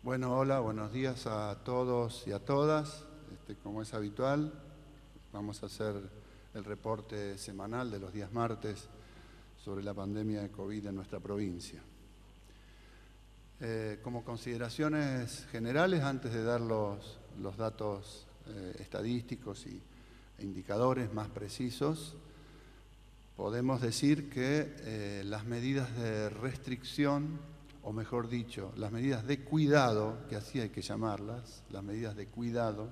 Bueno, hola, buenos días a todos y a todas. Como es habitual, vamos a hacer el reporte semanal de los días martes sobre la pandemia de COVID en nuestra provincia. Como consideraciones generales, antes de dar los datos estadísticos e indicadores más precisos, podemos decir que las medidas de restricción, o mejor dicho, las medidas de cuidado, que así hay que llamarlas, las medidas de cuidado,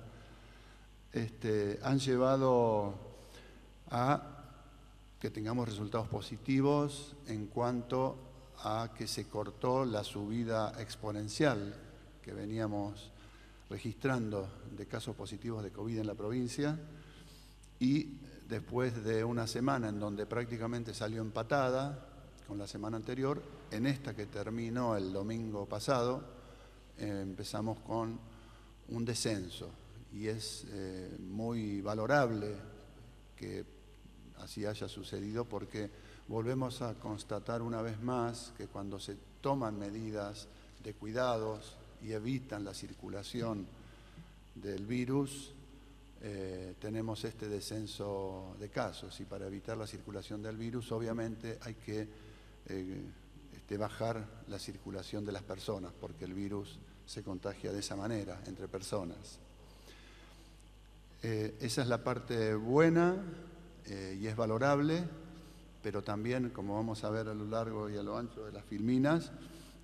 han llevado a que tengamos resultados positivos en cuanto a que se cortó la subida exponencial que veníamos registrando de casos positivos de COVID en la provincia, y después de una semana en donde prácticamente salió empatada con la semana anterior, en esta que terminó el domingo pasado, empezamos con un descenso, y es muy valorable que así haya sucedido, porque volvemos a constatar una vez más que cuando se toman medidas de cuidados y evitan la circulación del virus, tenemos este descenso de casos, y para evitar la circulación del virus obviamente hay que bajar la circulación de las personas, porque el virus se contagia de esa manera, entre personas. Esa es la parte buena y es valorable, pero también, como vamos a ver a lo largo y a lo ancho de las filminas,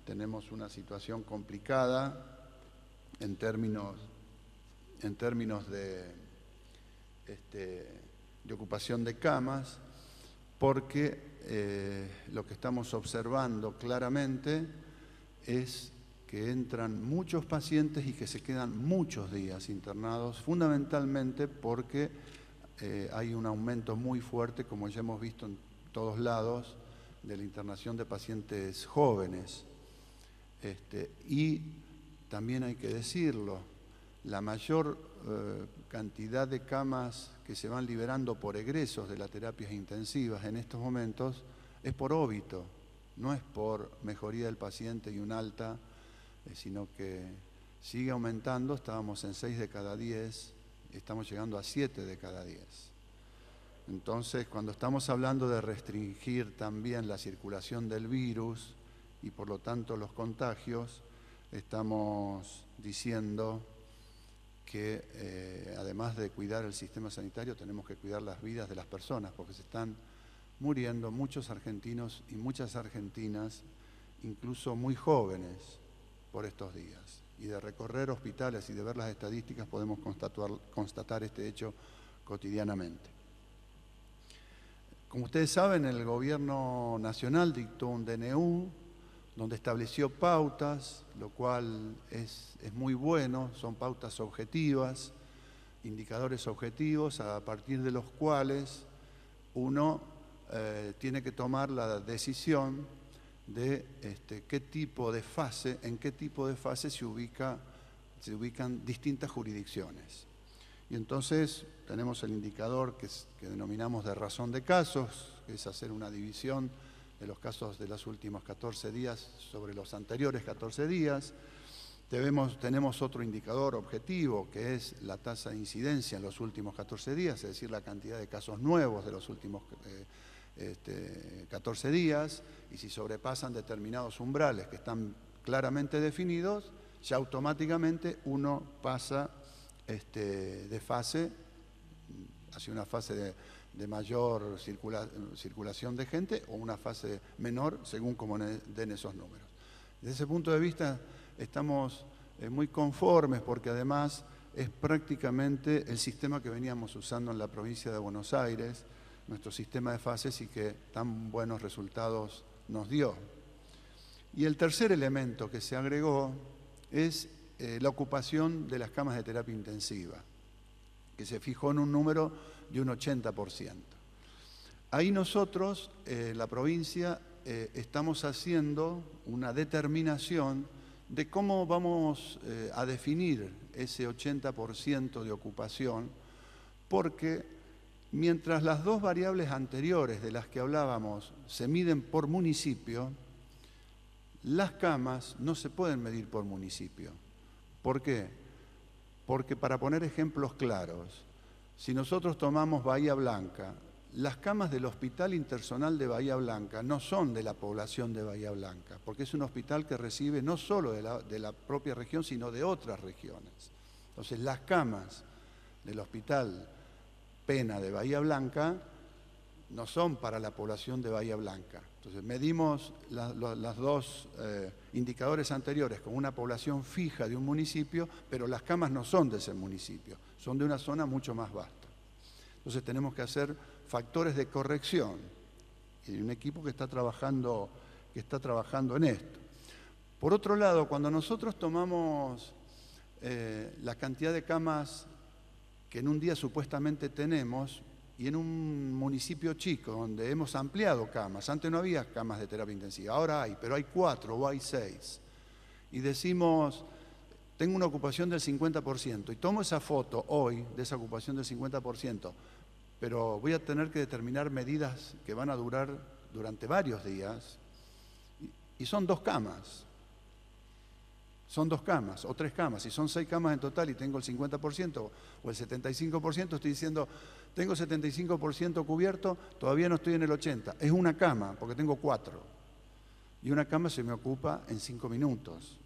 tenemos una situación complicada en términos de ocupación de camas, porque lo que estamos observando claramente es que entran muchos pacientes y que se quedan muchos días internados, fundamentalmente porque hay un aumento muy fuerte, como ya hemos visto en todos lados, de la internación de pacientes jóvenes. Y también hay que decirlo, la mayor cantidad de camas que se van liberando por egresos de las terapias intensivas en estos momentos es por óbito, no es por mejoría del paciente y un alta, sino que sigue aumentando. Estábamos en 6 de cada 10, estamos llegando a 7 de cada 10. Entonces, cuando estamos hablando de restringir también la circulación del virus y por lo tanto los contagios, estamos diciendo que además de cuidar el sistema sanitario, tenemos que cuidar las vidas de las personas, porque se están muriendo muchos argentinos y muchas argentinas, incluso muy jóvenes, por estos días. Y de recorrer hospitales y de ver las estadísticas podemos constatar este hecho cotidianamente. Como ustedes saben, el Gobierno Nacional dictó un DNU donde estableció pautas, lo cual es muy bueno. Son pautas objetivas, indicadores objetivos, a partir de los cuales uno tiene que tomar la decisión de en qué tipo de fase se ubican distintas jurisdicciones. Y entonces tenemos el indicador que denominamos de razón de casos, que es hacer una división de los casos de los últimos 14 días sobre los anteriores 14 días. Tenemos otro indicador objetivo, que es la tasa de incidencia en los últimos 14 días, es decir, la cantidad de casos nuevos de los últimos 14 días, y si sobrepasan determinados umbrales que están claramente definidos, ya automáticamente uno pasa de fase hacia una fase de mayor circulación de gente o una fase menor, según como den esos números. Desde ese punto de vista estamos muy conformes, porque además es prácticamente el sistema que veníamos usando en la provincia de Buenos Aires, nuestro sistema de fases, y que tan buenos resultados nos dio. Y el tercer elemento que se agregó es la ocupación de las camas de terapia intensiva, que se fijó en un número de un 80%. Ahí nosotros, la provincia, estamos haciendo una determinación de cómo vamos a definir ese 80% de ocupación, porque mientras las dos variables anteriores de las que hablábamos se miden por municipio, las camas no se pueden medir por municipio. ¿Por qué? Porque para poner ejemplos claros, si nosotros tomamos Bahía Blanca, las camas del Hospital Interzonal de Bahía Blanca no son de la población de Bahía Blanca, porque es un hospital que recibe no solo de la propia región, sino de otras regiones. Entonces, las camas del Hospital Pena de Bahía Blanca no son para la población de Bahía Blanca. Entonces, medimos las dos indicadores anteriores con una población fija de un municipio, pero las camas no son de ese municipio, son de una zona mucho más vasta. Entonces, tenemos que hacer factores de corrección y un equipo que está trabajando en esto. Por otro lado, cuando nosotros tomamos la cantidad de camas que en un día supuestamente tenemos, y en un municipio chico donde hemos ampliado camas, antes no había camas de terapia intensiva, ahora hay, pero hay 4 o hay 6, y decimos, tengo una ocupación del 50%, y tomo esa foto hoy de esa ocupación del 50%, pero voy a tener que determinar medidas que van a durar durante varios días, y son 2 camas. Son 2 camas o 3 camas. Si son 6 camas en total y tengo el 50% o el 75%, estoy diciendo, tengo 75% cubierto, todavía no estoy en el 80%. Es una cama, porque tengo 4. Y una cama se me ocupa en 5 minutos.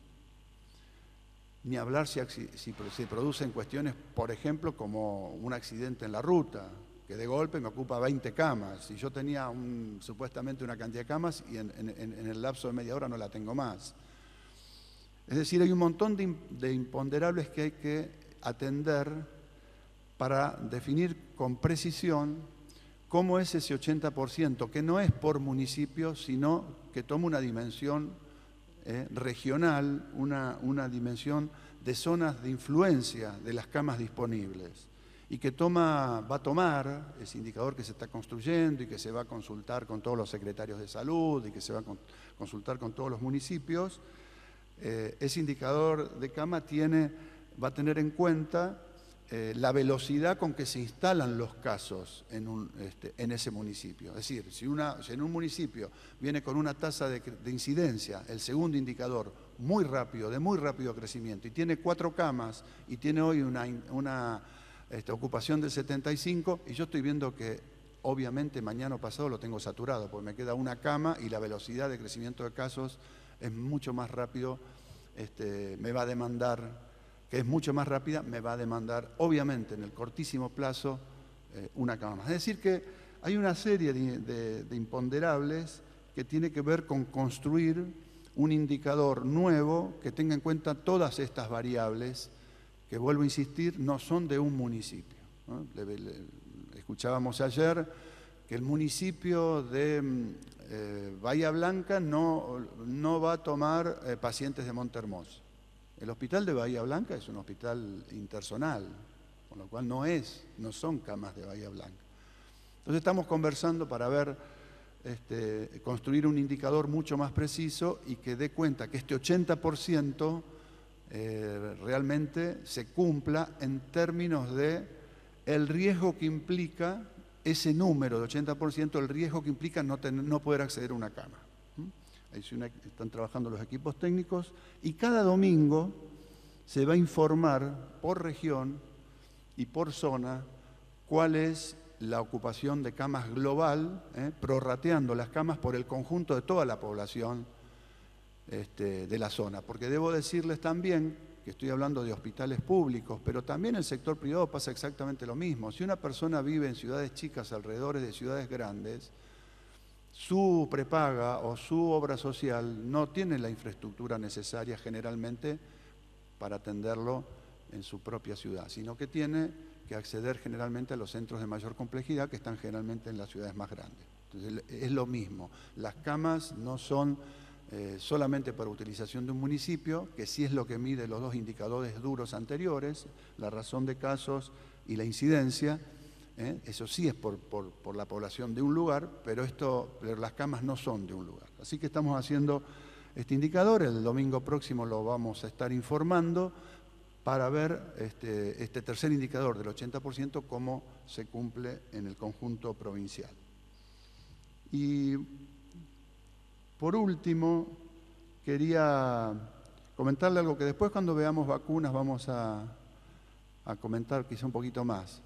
Ni hablar si se producen cuestiones, por ejemplo, como un accidente en la ruta, que de golpe me ocupa 20 camas. Y yo tenía supuestamente una cantidad de camas y en el lapso de media hora no la tengo más. Es decir, hay un montón de imponderables que hay que atender para definir con precisión cómo es ese 80%, que no es por municipio, sino que toma una dimensión regional, una dimensión de zonas de influencia de las camas disponibles, y que va a tomar ese indicador que se está construyendo y que se va a consultar con todos los secretarios de salud y que se va a consultar con todos los municipios. Ese indicador de cama va a tener en cuenta la velocidad con que se instalan los casos en ese municipio. Es decir, si en un municipio viene con una tasa de incidencia, el segundo indicador, de muy rápido crecimiento, y tiene 4 camas y tiene hoy una ocupación del 75%, y yo estoy viendo que obviamente mañana o pasado lo tengo saturado, porque me queda una cama y la velocidad de crecimiento de casos es mucho más rápido, me va a demandar, que es mucho más rápida, me va a demandar, obviamente, en el cortísimo plazo, una cama más. Es decir, que hay una serie de imponderables que tiene que ver con construir un indicador nuevo que tenga en cuenta todas estas variables, que, vuelvo a insistir, no son de un municipio, ¿no? Escuchábamos ayer que el municipio de Bahía Blanca no va a tomar pacientes de Monte Hermoso. El hospital de Bahía Blanca es un hospital interzonal, con lo cual no son camas de Bahía Blanca. Entonces estamos conversando para ver, construir un indicador mucho más preciso y que dé cuenta que este 80% realmente se cumpla en términos de el riesgo que implica ese número de 80%, el riesgo que implica no poder acceder a una cama. Ahí están trabajando los equipos técnicos y cada domingo se va a informar por región y por zona cuál es la ocupación de camas global, prorrateando las camas por el conjunto de toda la población de la zona. Porque debo decirles también que estoy hablando de hospitales públicos, pero también en el sector privado pasa exactamente lo mismo. Si una persona vive en ciudades chicas, alrededor de ciudades grandes, su prepaga o su obra social no tiene la infraestructura necesaria generalmente para atenderlo en su propia ciudad, sino que tiene que acceder generalmente a los centros de mayor complejidad que están generalmente en las ciudades más grandes. Entonces es lo mismo, las camas no son solamente para utilización de un municipio, que sí es lo que mide los 2 indicadores duros anteriores, la razón de casos y la incidencia. Eso sí es por la población de un lugar, pero las camas no son de un lugar. Así que estamos haciendo este indicador, el domingo próximo lo vamos a estar informando para ver este tercer indicador del 80% cómo se cumple en el conjunto provincial. Y por último, quería comentarle algo que después cuando veamos vacunas vamos a comentar quizá un poquito más.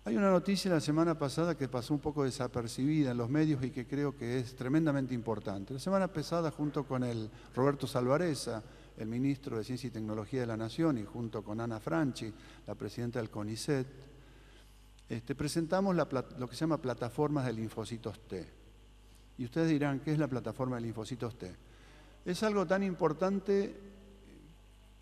Hay una noticia la semana pasada que pasó un poco desapercibida en los medios y que creo que es tremendamente importante. La semana pasada, junto con el Roberto Salvarezza, el ministro de Ciencia y Tecnología de la Nación, y junto con Ana Franchi, la presidenta del CONICET, presentamos lo que se llama plataformas de linfocitos T. Y ustedes dirán, ¿qué es la plataforma de linfocitos T? Es algo tan importante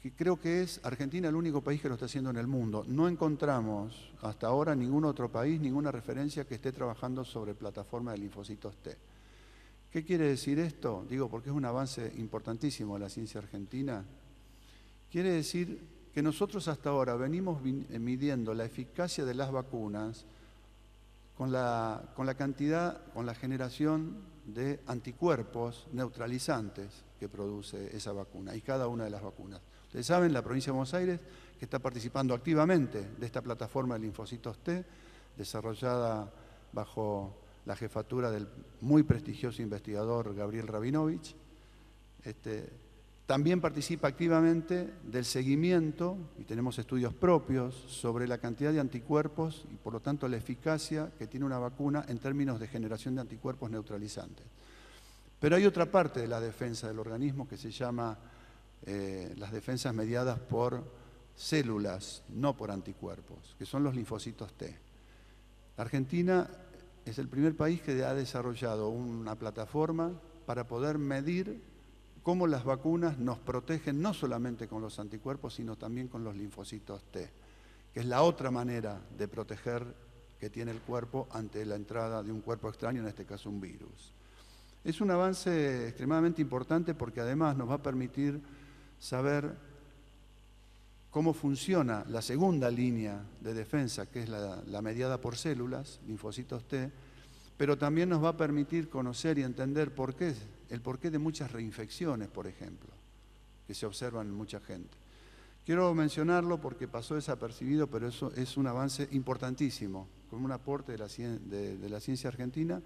que creo que es Argentina el único país que lo está haciendo en el mundo. No encontramos hasta ahora ningún otro país, ninguna referencia que esté trabajando sobre plataforma de linfocitos T. ¿Qué quiere decir esto? Digo, porque es un avance importantísimo de la ciencia argentina. Quiere decir que nosotros hasta ahora venimos midiendo la eficacia de las vacunas con la generación de anticuerpos neutralizantes que produce esa vacuna y cada una de las vacunas. Ustedes saben, la provincia de Buenos Aires, que está participando activamente de esta plataforma de linfocitos T, desarrollada bajo la jefatura del muy prestigioso investigador Gabriel Rabinovich, también participa activamente del seguimiento, y tenemos estudios propios, sobre la cantidad de anticuerpos y por lo tanto la eficacia que tiene una vacuna en términos de generación de anticuerpos neutralizantes. Pero hay otra parte de la defensa del organismo que se llama las defensas mediadas por células, no por anticuerpos, que son los linfocitos T. Argentina es el primer país que ha desarrollado una plataforma para poder medir cómo las vacunas nos protegen no solamente con los anticuerpos, sino también con los linfocitos T, que es la otra manera de proteger que tiene el cuerpo ante la entrada de un cuerpo extraño, en este caso un virus. Es un avance extremadamente importante porque además nos va a permitir saber cómo funciona la segunda línea de defensa, que es la mediada por células, linfocitos T, pero también nos va a permitir conocer y entender el porqué de muchas reinfecciones, por ejemplo, que se observan en mucha gente. Quiero mencionarlo porque pasó desapercibido, pero eso es un avance importantísimo, con un aporte de la ciencia argentina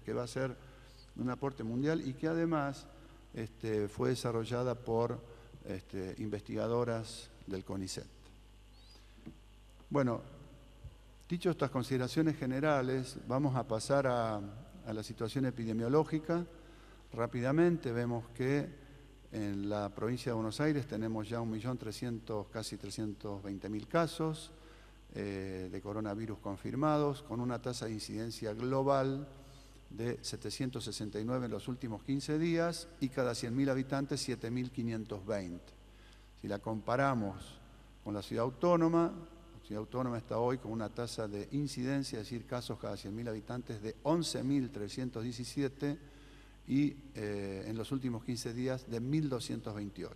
que va a ser un aporte mundial y que además fue desarrollada por investigadoras del CONICET. Bueno, dicho estas consideraciones generales, vamos a pasar a la situación epidemiológica. Rápidamente vemos que en la provincia de Buenos Aires tenemos ya casi 320.000 casos de coronavirus confirmados, con una tasa de incidencia global de 769 en los últimos 15 días y cada 100.000 habitantes 7.520. Si la comparamos con la ciudad autónoma está hoy con una tasa de incidencia, es decir, casos cada 100.000 habitantes de 11.317 y en los últimos 15 días de 1.228.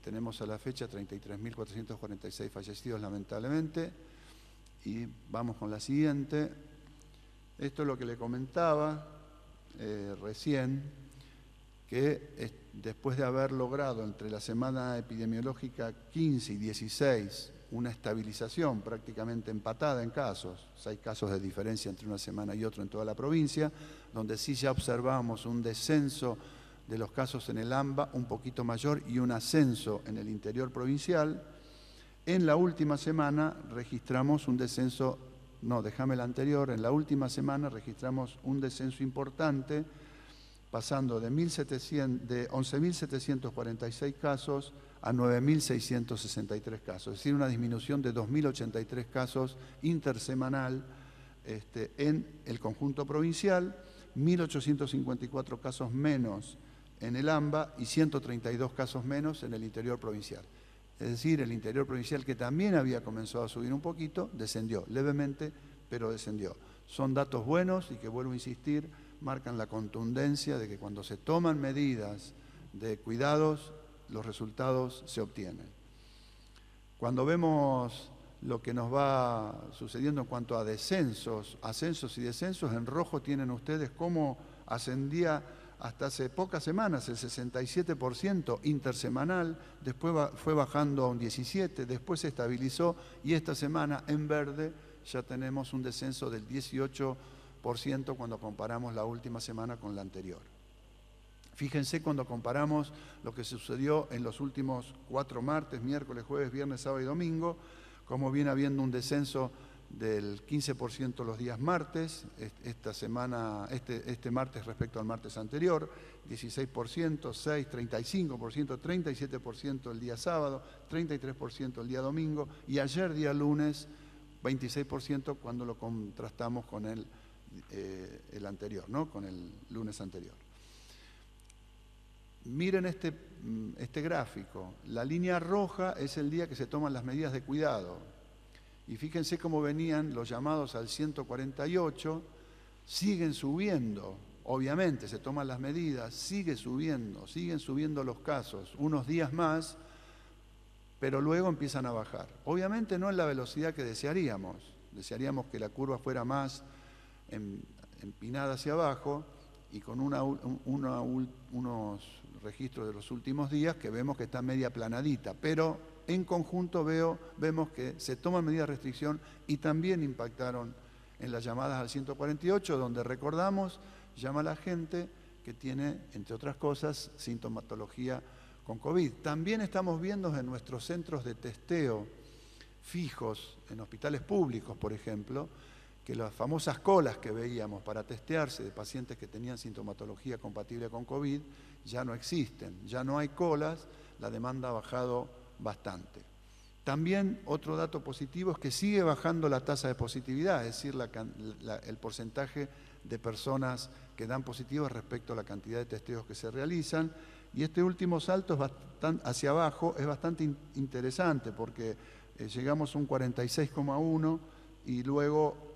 Tenemos a la fecha 33.446 fallecidos lamentablemente y vamos con la siguiente. Esto es lo que le comentaba recién, que después de haber logrado entre la semana epidemiológica 15 y 16 una estabilización prácticamente empatada en casos, hay casos de diferencia entre una semana y otra en toda la provincia, donde sí ya observamos un descenso de los casos en el AMBA un poquito mayor y un ascenso en el interior provincial. En la última semana registramos un descenso, en la última semana registramos un descenso importante, pasando de 11.746 casos a 9.663 casos, es decir, una disminución de 2.083 casos intersemanal en el conjunto provincial, 1.854 casos menos en el AMBA y 132 casos menos en el interior provincial. Es decir, el interior provincial, que también había comenzado a subir un poquito, descendió levemente, pero descendió. Son datos buenos y que, vuelvo a insistir, marcan la contundencia de que cuando se toman medidas de cuidados, los resultados se obtienen. Cuando vemos lo que nos va sucediendo en cuanto a descensos, ascensos y descensos, en rojo tienen ustedes cómo ascendía hasta hace pocas semanas el 67% intersemanal, después fue bajando a un 17%, después se estabilizó y esta semana en verde ya tenemos un descenso del 18% cuando comparamos la última semana con la anterior. Fíjense cuando comparamos lo que sucedió en los últimos 4 martes, miércoles, jueves, viernes, sábado y domingo, como viene habiendo un descenso del 15% los días martes, esta semana, este martes respecto al martes anterior, 16%, 6, 35%, 37% el día sábado, 33% el día domingo, y ayer día lunes 26% cuando lo contrastamos con el anterior, ¿no? Con el lunes anterior. Miren este gráfico, la línea roja es el día que se toman las medidas de cuidado. Y fíjense cómo venían los llamados al 148, siguen subiendo, obviamente se toman las medidas, siguen subiendo los casos, unos días más, pero luego empiezan a bajar. Obviamente no en la velocidad que desearíamos que la curva fuera más empinada hacia abajo y con unos registros de los últimos días que vemos que está media planadita, pero en conjunto vemos que se toman medidas de restricción y también impactaron en las llamadas al 148, donde recordamos, llama a la gente que tiene, entre otras cosas, sintomatología con COVID. También estamos viendo en nuestros centros de testeo fijos, en hospitales públicos, por ejemplo, que las famosas colas que veíamos para testearse de pacientes que tenían sintomatología compatible con COVID ya no existen, ya no hay colas, la demanda ha bajado bastante. También otro dato positivo es que sigue bajando la tasa de positividad, es decir, el porcentaje de personas que dan positivos respecto a la cantidad de testeos que se realizan. Y este último salto hacia abajo es bastante interesante porque llegamos a un 46,1 y luego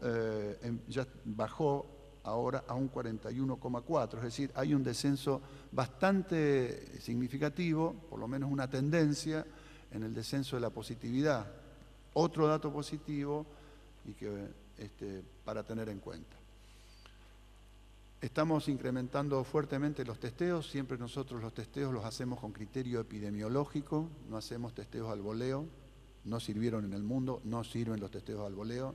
ya bajó ahora a un 41,4, es decir, hay un descenso bastante significativo, por lo menos una tendencia en el descenso de la positividad. Otro dato positivo y que, para tener en cuenta. Estamos incrementando fuertemente los testeos, siempre nosotros los testeos los hacemos con criterio epidemiológico, no hacemos testeos al voleo, no sirvieron en el mundo, no sirven los testeos al voleo,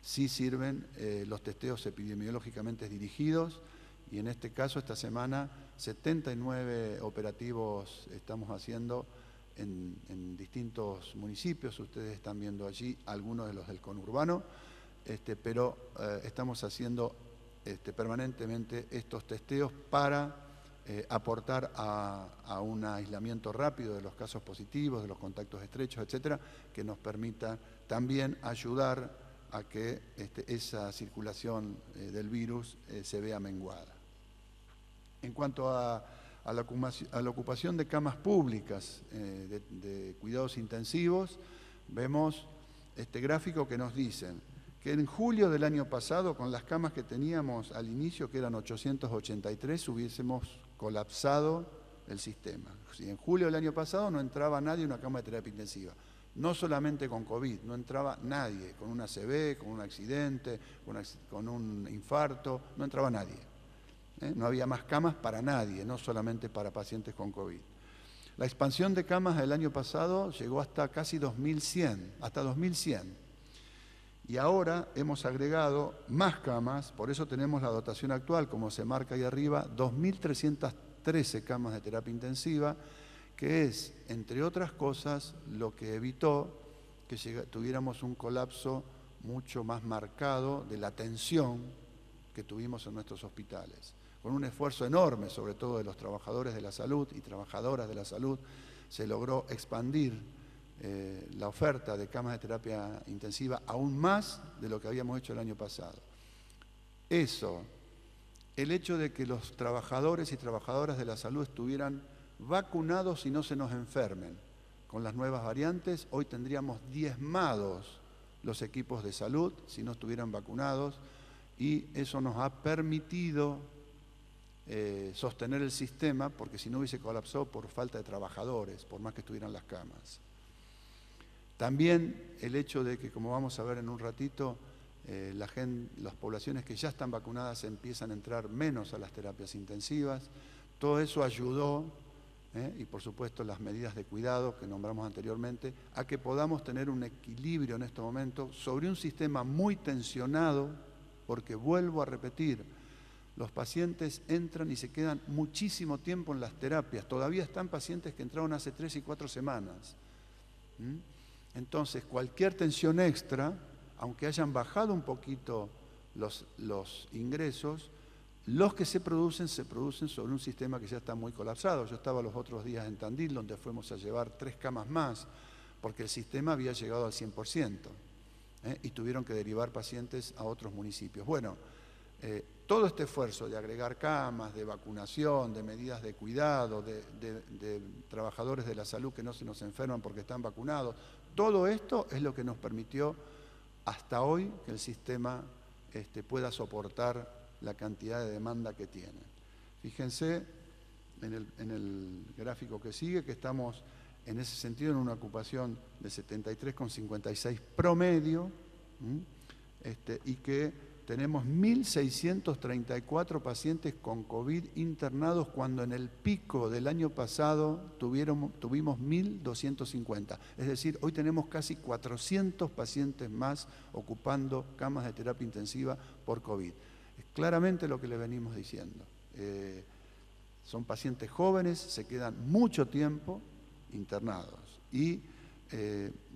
sí sirven los testeos epidemiológicamente dirigidos y en este caso esta semana 79 operativos estamos haciendo en distintos municipios, ustedes están viendo allí algunos de los del conurbano, pero estamos haciendo permanentemente estos testeos para aportar a un aislamiento rápido de los casos positivos, de los contactos estrechos, etcétera, que nos permita también ayudar a que esa circulación del virus se vea menguada. En cuanto a la ocupación de camas públicas de cuidados intensivos, vemos este gráfico que nos dicen que en julio del año pasado, con las camas que teníamos al inicio, que eran 883, hubiésemos colapsado el sistema. Si en julio del año pasado no entraba nadie en una cama de terapia intensiva, no solamente con COVID, no entraba nadie, con una ACV, con un accidente, con un infarto, no entraba nadie. No había más camas para nadie, no solamente para pacientes con COVID. La expansión de camas del año pasado llegó hasta casi 2100, hasta 2100. Y ahora hemos agregado más camas, por eso tenemos la dotación actual, como se marca ahí arriba, 2.313 camas de terapia intensiva, que es, entre otras cosas, lo que evitó que tuviéramos un colapso mucho más marcado de la atención que tuvimos en nuestros hospitales. Con un esfuerzo enorme, sobre todo de los trabajadores de la salud y trabajadoras de la salud, se logró expandir la oferta de camas de terapia intensiva aún más de lo que habíamos hecho el año pasado. Eso, el hecho de que los trabajadores y trabajadoras de la salud estuvieran vacunados y no se nos enfermen con las nuevas variantes, hoy tendríamos diezmados los equipos de salud si no estuvieran vacunados y eso nos ha permitido sostener el sistema porque si no hubiese colapsado por falta de trabajadores, por más que estuvieran las camas. También el hecho de que, como vamos a ver en un ratito, las poblaciones que ya están vacunadas empiezan a entrar menos a las terapias intensivas. Todo eso ayudó, y por supuesto las medidas de cuidado que nombramos anteriormente, a que podamos tener un equilibrio en este momento sobre un sistema muy tensionado, porque vuelvo a repetir, los pacientes entran y se quedan muchísimo tiempo en las terapias. Todavía están pacientes que entraron hace 3 y 4 semanas. Entonces, cualquier tensión extra, aunque hayan bajado un poquito los ingresos, los que se producen sobre un sistema que ya está muy colapsado. Yo estaba los otros días en Tandil, donde fuimos a llevar 3 camas más, porque el sistema había llegado al 100%, y tuvieron que derivar pacientes a otros municipios. Bueno, todo este esfuerzo de agregar camas, de vacunación, de medidas de cuidado, de trabajadores de la salud que no se nos enferman porque están vacunados, todo esto es lo que nos permitió hasta hoy que el sistema pueda soportar la cantidad de demanda que tiene. Fíjense en el gráfico que sigue que estamos en ese sentido en una ocupación de 73,56 promedio, y que tenemos 1.634 pacientes con COVID internados cuando en el pico del año pasado tuvimos 1.250. Es decir, hoy tenemos casi 400 pacientes más ocupando camas de terapia intensiva por COVID. Es claramente lo que le venimos diciendo. Son pacientes jóvenes, se quedan mucho tiempo internados y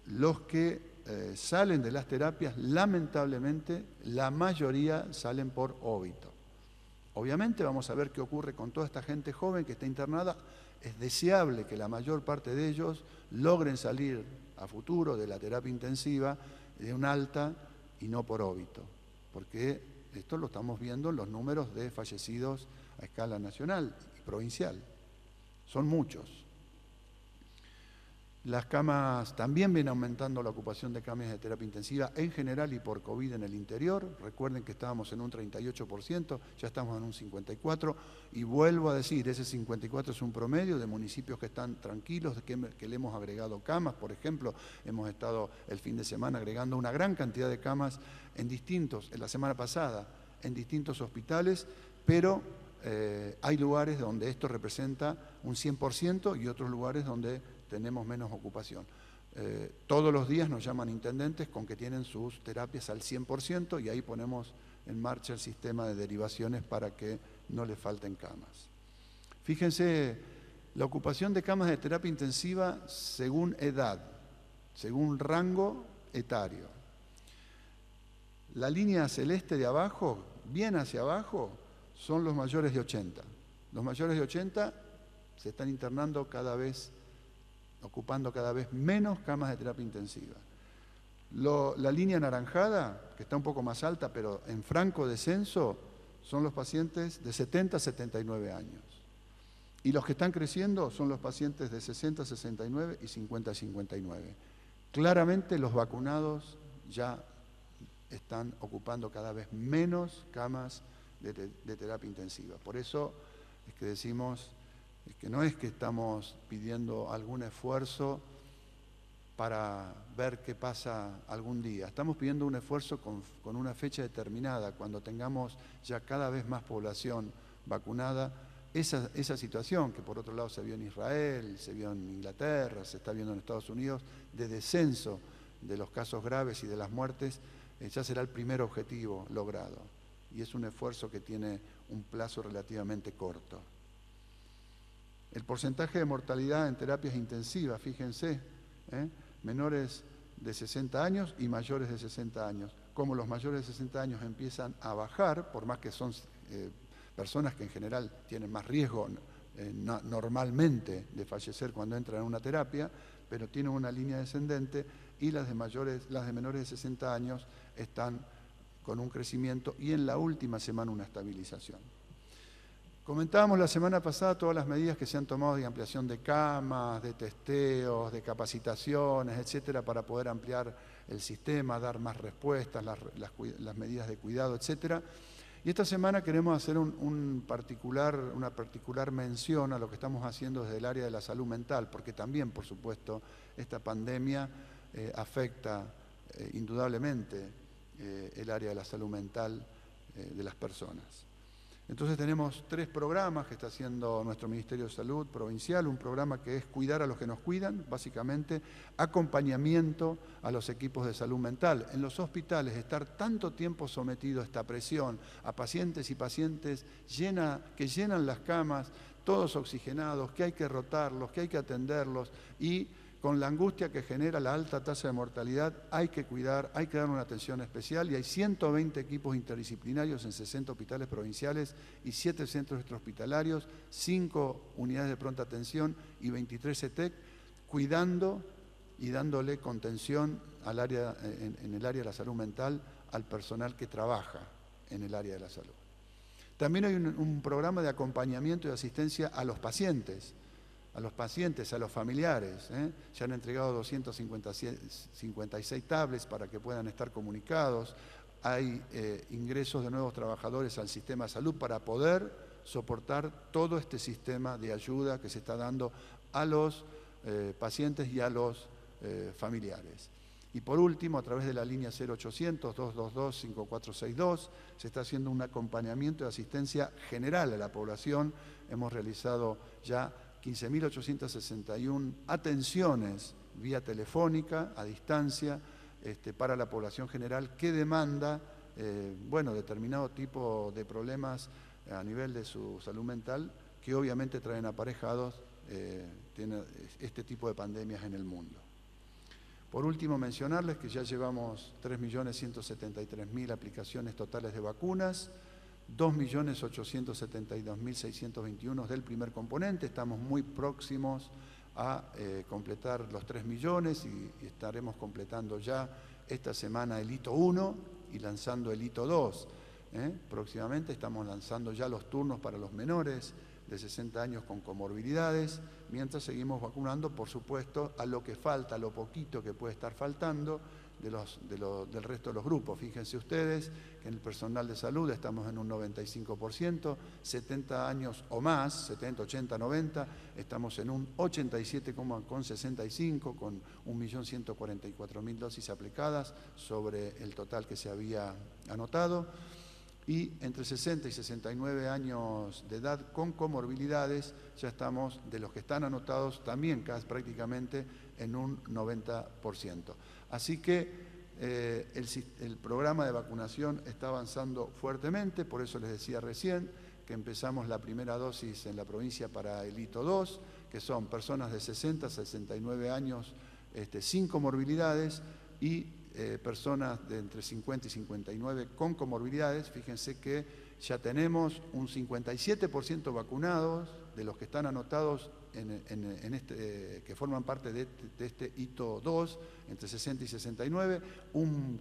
los que salen de las terapias, lamentablemente, la mayoría salen por óbito. Obviamente vamos a ver qué ocurre con toda esta gente joven que está internada. Es deseable que la mayor parte de ellos logren salir a futuro de la terapia intensiva de un alta y no por óbito, porque esto lo estamos viendo en los números de fallecidos a escala nacional y provincial. Son muchos. Las camas también vienen aumentando la ocupación de camas de terapia intensiva en general y por COVID en el interior. Recuerden que estábamos en un 38%, ya estamos en un 54%. Y vuelvo a decir, ese 54% es un promedio de municipios que están tranquilos, que le hemos agregado camas. Por ejemplo, hemos estado el fin de semana agregando una gran cantidad de camas en la semana pasada, en distintos hospitales, pero hay lugares donde esto representa un 100% y otros lugares donde tenemos menos ocupación. Todos los días nos llaman intendentes con que tienen sus terapias al 100% y ahí ponemos en marcha el sistema de derivaciones para que no le falten camas. Fíjense, la ocupación de camas de terapia intensiva según edad, según rango etario. La línea celeste de abajo, bien hacia abajo, son los mayores de 80. Los mayores de 80 se están internando ocupando cada vez menos camas de terapia intensiva. La línea anaranjada, que está un poco más alta, pero en franco descenso, son los pacientes de 70 a 79 años. Y los que están creciendo son los pacientes de 60 a 69 y 50 a 59. Claramente los vacunados ya están ocupando cada vez menos camas de terapia intensiva. Por eso es que decimos que no es que estamos pidiendo algún esfuerzo para ver qué pasa algún día. Estamos pidiendo un esfuerzo con una fecha determinada, cuando tengamos ya cada vez más población vacunada. Esa situación que por otro lado se vio en Israel, se vio en Inglaterra, se está viendo en Estados Unidos, de descenso de los casos graves y de las muertes, ya será el primer objetivo logrado. Y es un esfuerzo que tiene un plazo relativamente corto. El porcentaje de mortalidad en terapias intensivas, fíjense, menores de 60 años y mayores de 60 años. Como los mayores de 60 años empiezan a bajar, por más que son personas que en general tienen más riesgo normalmente de fallecer cuando entran en una terapia, pero tienen una línea descendente, y las de menores de 60 años están con un crecimiento y en la última semana una estabilización. Comentábamos la semana pasada todas las medidas que se han tomado de ampliación de camas, de testeos, de capacitaciones, etcétera, para poder ampliar el sistema, dar más respuestas, las medidas de cuidado, etcétera. Y esta semana queremos hacer una particular mención a lo que estamos haciendo desde el área de la salud mental, porque también, por supuesto, esta pandemia afecta indudablemente el área de la salud mental de las personas. Entonces tenemos 3 programas que está haciendo nuestro Ministerio de Salud provincial, un programa que es cuidar a los que nos cuidan, básicamente acompañamiento a los equipos de salud mental. En los hospitales, estar tanto tiempo sometido a esta presión, a pacientes y pacientes que llenan las camas, todos oxigenados, que hay que rotarlos, que hay que atenderlos y con la angustia que genera la alta tasa de mortalidad, hay que cuidar, hay que dar una atención especial y hay 120 equipos interdisciplinarios en 60 hospitales provinciales y 7 centros extrahospitalarios, 5 unidades de pronta atención y 23 ETEC, cuidando y dándole contención al área, en el área de la salud mental al personal que trabaja en el área de la salud. También hay un programa de acompañamiento y asistencia a los pacientes, a los familiares. Se han entregado 256 tablets para que puedan estar comunicados. Hay ingresos de nuevos trabajadores al sistema de salud para poder soportar todo este sistema de ayuda que se está dando a los pacientes y a los familiares. Y por último, a través de la línea 0800-222-5462, se está haciendo un acompañamiento de asistencia general a la población. Hemos realizado ya 15.861 atenciones vía telefónica, a distancia, para la población general que demanda determinado tipo de problemas a nivel de su salud mental que obviamente traen aparejados este tipo de pandemias en el mundo. Por último, mencionarles que ya llevamos 3.173.000 aplicaciones totales de vacunas, 2.872.621 del primer componente. Estamos muy próximos a completar los 3 millones y estaremos completando ya esta semana el hito 1 y lanzando el hito 2. Próximamente estamos lanzando ya los turnos para los menores de 60 años con comorbilidades, mientras seguimos vacunando, por supuesto, a lo que falta, a lo poquito que puede estar faltando del resto de los grupos. Fíjense ustedes que en el personal de salud estamos en un 95%, 70 años o más, 70, 80, 90, estamos en un 87,65 con 1.144.000 dosis aplicadas sobre el total que se había anotado. Y entre 60 y 69 años de edad con comorbilidades ya estamos, de los que están anotados, también casi prácticamente en un 90%. Así que el programa de vacunación está avanzando fuertemente, por eso les decía recién que empezamos la primera dosis en la provincia para el hito 2, que son personas de 60 a 69 años sin comorbilidades y personas de entre 50 y 59 con comorbilidades. Fíjense que ya tenemos un 57% vacunados de los que están anotados que forman parte de este hito 2, entre 60 y 69,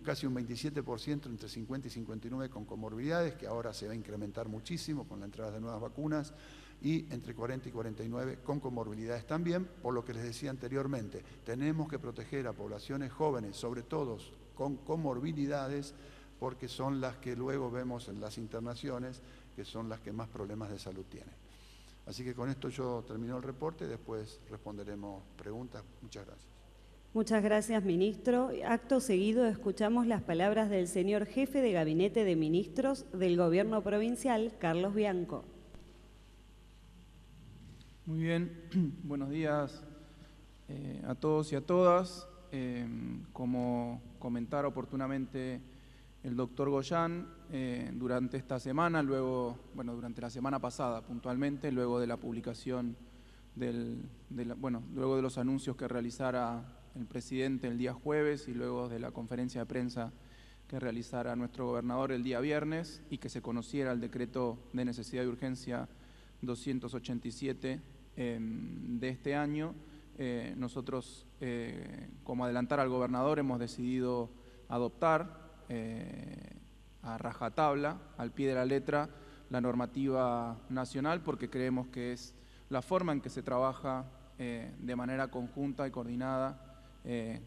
casi un 27% entre 50 y 59 con comorbilidades, que ahora se va a incrementar muchísimo con la entrada de nuevas vacunas, y entre 40 y 49 con comorbilidades también, por lo que les decía anteriormente, tenemos que proteger a poblaciones jóvenes, sobre todo con comorbilidades, porque son las que luego vemos en las internaciones, que son las que más problemas de salud tienen. Así que con esto yo termino el reporte y después responderemos preguntas. Muchas gracias. Muchas gracias, ministro. Acto seguido escuchamos las palabras del señor jefe de Gabinete de Ministros del Gobierno Provincial, Carlos Bianco. Muy bien, buenos días a todos y a todas. Como comentara oportunamente el doctor Goyán, durante esta semana, durante la semana pasada puntualmente, luego de la publicación luego de los anuncios que realizara el presidente el día jueves y luego de la conferencia de prensa que realizara nuestro gobernador el día viernes y que se conociera el decreto de necesidad y urgencia 287 de este año, nosotros, como adelantar al gobernador, hemos decidido adoptar a rajatabla, al pie de la letra, la normativa nacional, porque creemos que es la forma en que se trabaja de manera conjunta y coordinada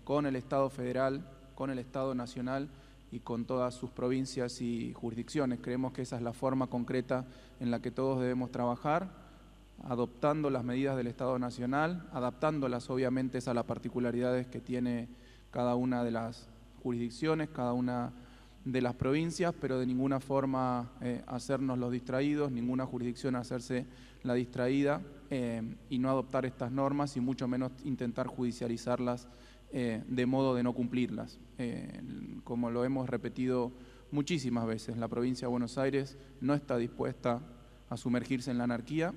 con el Estado federal, con el Estado nacional y con todas sus provincias y jurisdicciones. Creemos que esa es la forma concreta en la que todos debemos trabajar, adoptando las medidas del Estado nacional, adaptándolas obviamente a las particularidades que tiene cada una de las jurisdicciones, cada una de las provincias, pero de ninguna forma hacernos los distraídos, ninguna jurisdicción hacerse la distraída y no adoptar estas normas y mucho menos intentar judicializarlas de modo de no cumplirlas. Como lo hemos repetido muchísimas veces, la provincia de Buenos Aires no está dispuesta a sumergirse en la anarquía,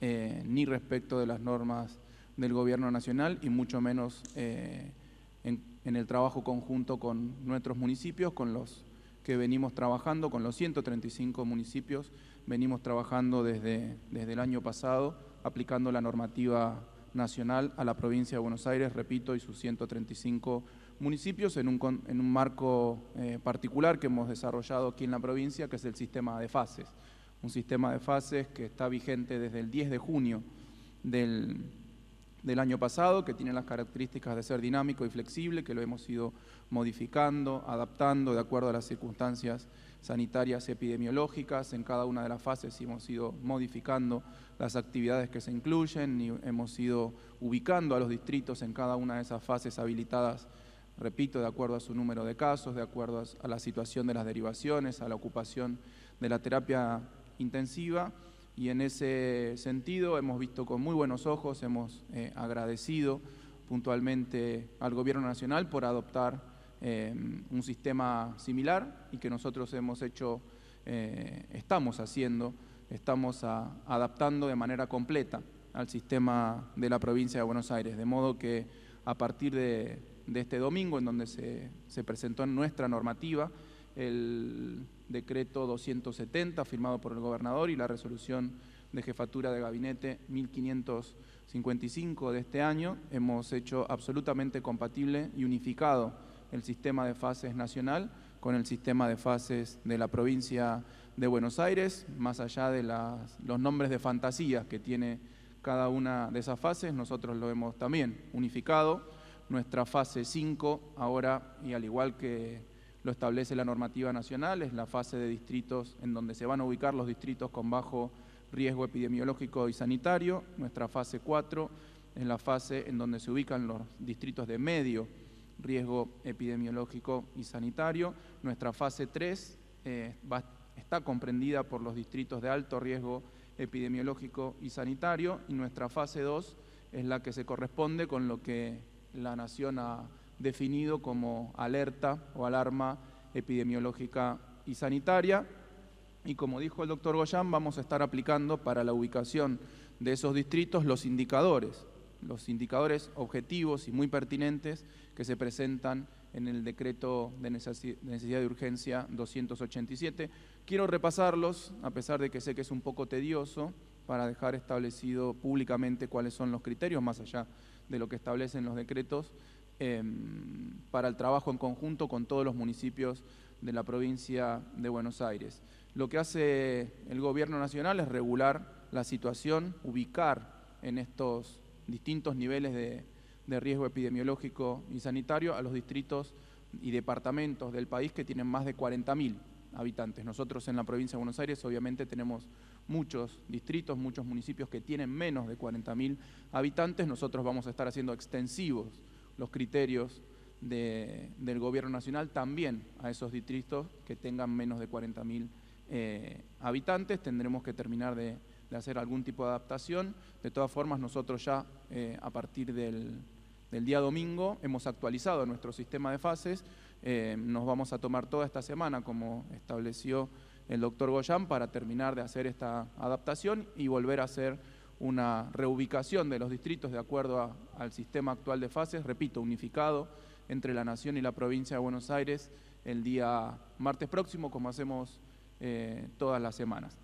ni respecto de las normas del Gobierno Nacional y mucho menos en el trabajo conjunto con nuestros municipios, con los que venimos trabajando, con los 135 municipios, venimos trabajando desde el año pasado, aplicando la normativa nacional a la provincia de Buenos Aires, repito, y sus 135 municipios en un marco particular que hemos desarrollado aquí en la provincia, que es el sistema de fases. Un sistema de fases que está vigente desde el 10 de junio del año pasado, que tiene las características de ser dinámico y flexible, que lo hemos ido modificando, adaptando de acuerdo a las circunstancias sanitarias y epidemiológicas. En cada una de las fases hemos ido modificando las actividades que se incluyen y hemos ido ubicando a los distritos en cada una de esas fases habilitadas, repito, de acuerdo a su número de casos, de acuerdo a la situación de las derivaciones, a la ocupación de la terapia intensiva. Y en ese sentido hemos visto con muy buenos ojos, hemos agradecido puntualmente al Gobierno Nacional por adoptar un sistema similar y que nosotros estamos adaptando de manera completa al sistema de la provincia de Buenos Aires, de modo que a partir de este domingo, en donde se presentó en nuestra normativa el decreto 270 firmado por el gobernador y la resolución de jefatura de gabinete 1555 de este año, hemos hecho absolutamente compatible y unificado el sistema de fases nacional con el sistema de fases de la provincia de Buenos Aires, más allá de los nombres de fantasías que tiene cada una de esas fases. Nosotros lo hemos también unificado. Nuestra fase 5 ahora, y al igual que lo establece la normativa nacional, es la fase de distritos en donde se van a ubicar los distritos con bajo riesgo epidemiológico y sanitario. Nuestra fase 4 es la fase en donde se ubican los distritos de medio riesgo epidemiológico y sanitario. Nuestra fase 3 está comprendida por los distritos de alto riesgo epidemiológico y sanitario, y nuestra fase 2 es la que se corresponde con lo que la Nación ha definido como alerta o alarma epidemiológica y sanitaria. Y como dijo el doctor Goyán, vamos a estar aplicando para la ubicación de esos distritos los indicadores objetivos y muy pertinentes que se presentan en el decreto de necesidad de urgencia 287. Quiero repasarlos, a pesar de que sé que es un poco tedioso, para dejar establecido públicamente cuáles son los criterios, más allá de lo que establecen los decretos, para el trabajo en conjunto con todos los municipios de la provincia de Buenos Aires. Lo que hace el Gobierno Nacional es regular la situación, ubicar en estos distintos niveles de riesgo epidemiológico y sanitario a los distritos y departamentos del país que tienen más de 40.000 habitantes. Nosotros en la provincia de Buenos Aires obviamente tenemos muchos distritos, muchos municipios que tienen menos de 40.000 habitantes. Nosotros vamos a estar haciendo extensivos los criterios del Gobierno Nacional también a esos distritos que tengan menos de 40.000 habitantes. Tendremos que terminar de hacer algún tipo de adaptación. De todas formas, nosotros ya a partir del día domingo hemos actualizado nuestro sistema de fases. Nos vamos a tomar toda esta semana, como estableció el doctor Goyán, para terminar de hacer esta adaptación y volver a hacer una reubicación de los distritos de acuerdo al sistema actual de fases, repito, unificado entre la Nación y la provincia de Buenos Aires el día martes próximo, como hacemos todas las semanas.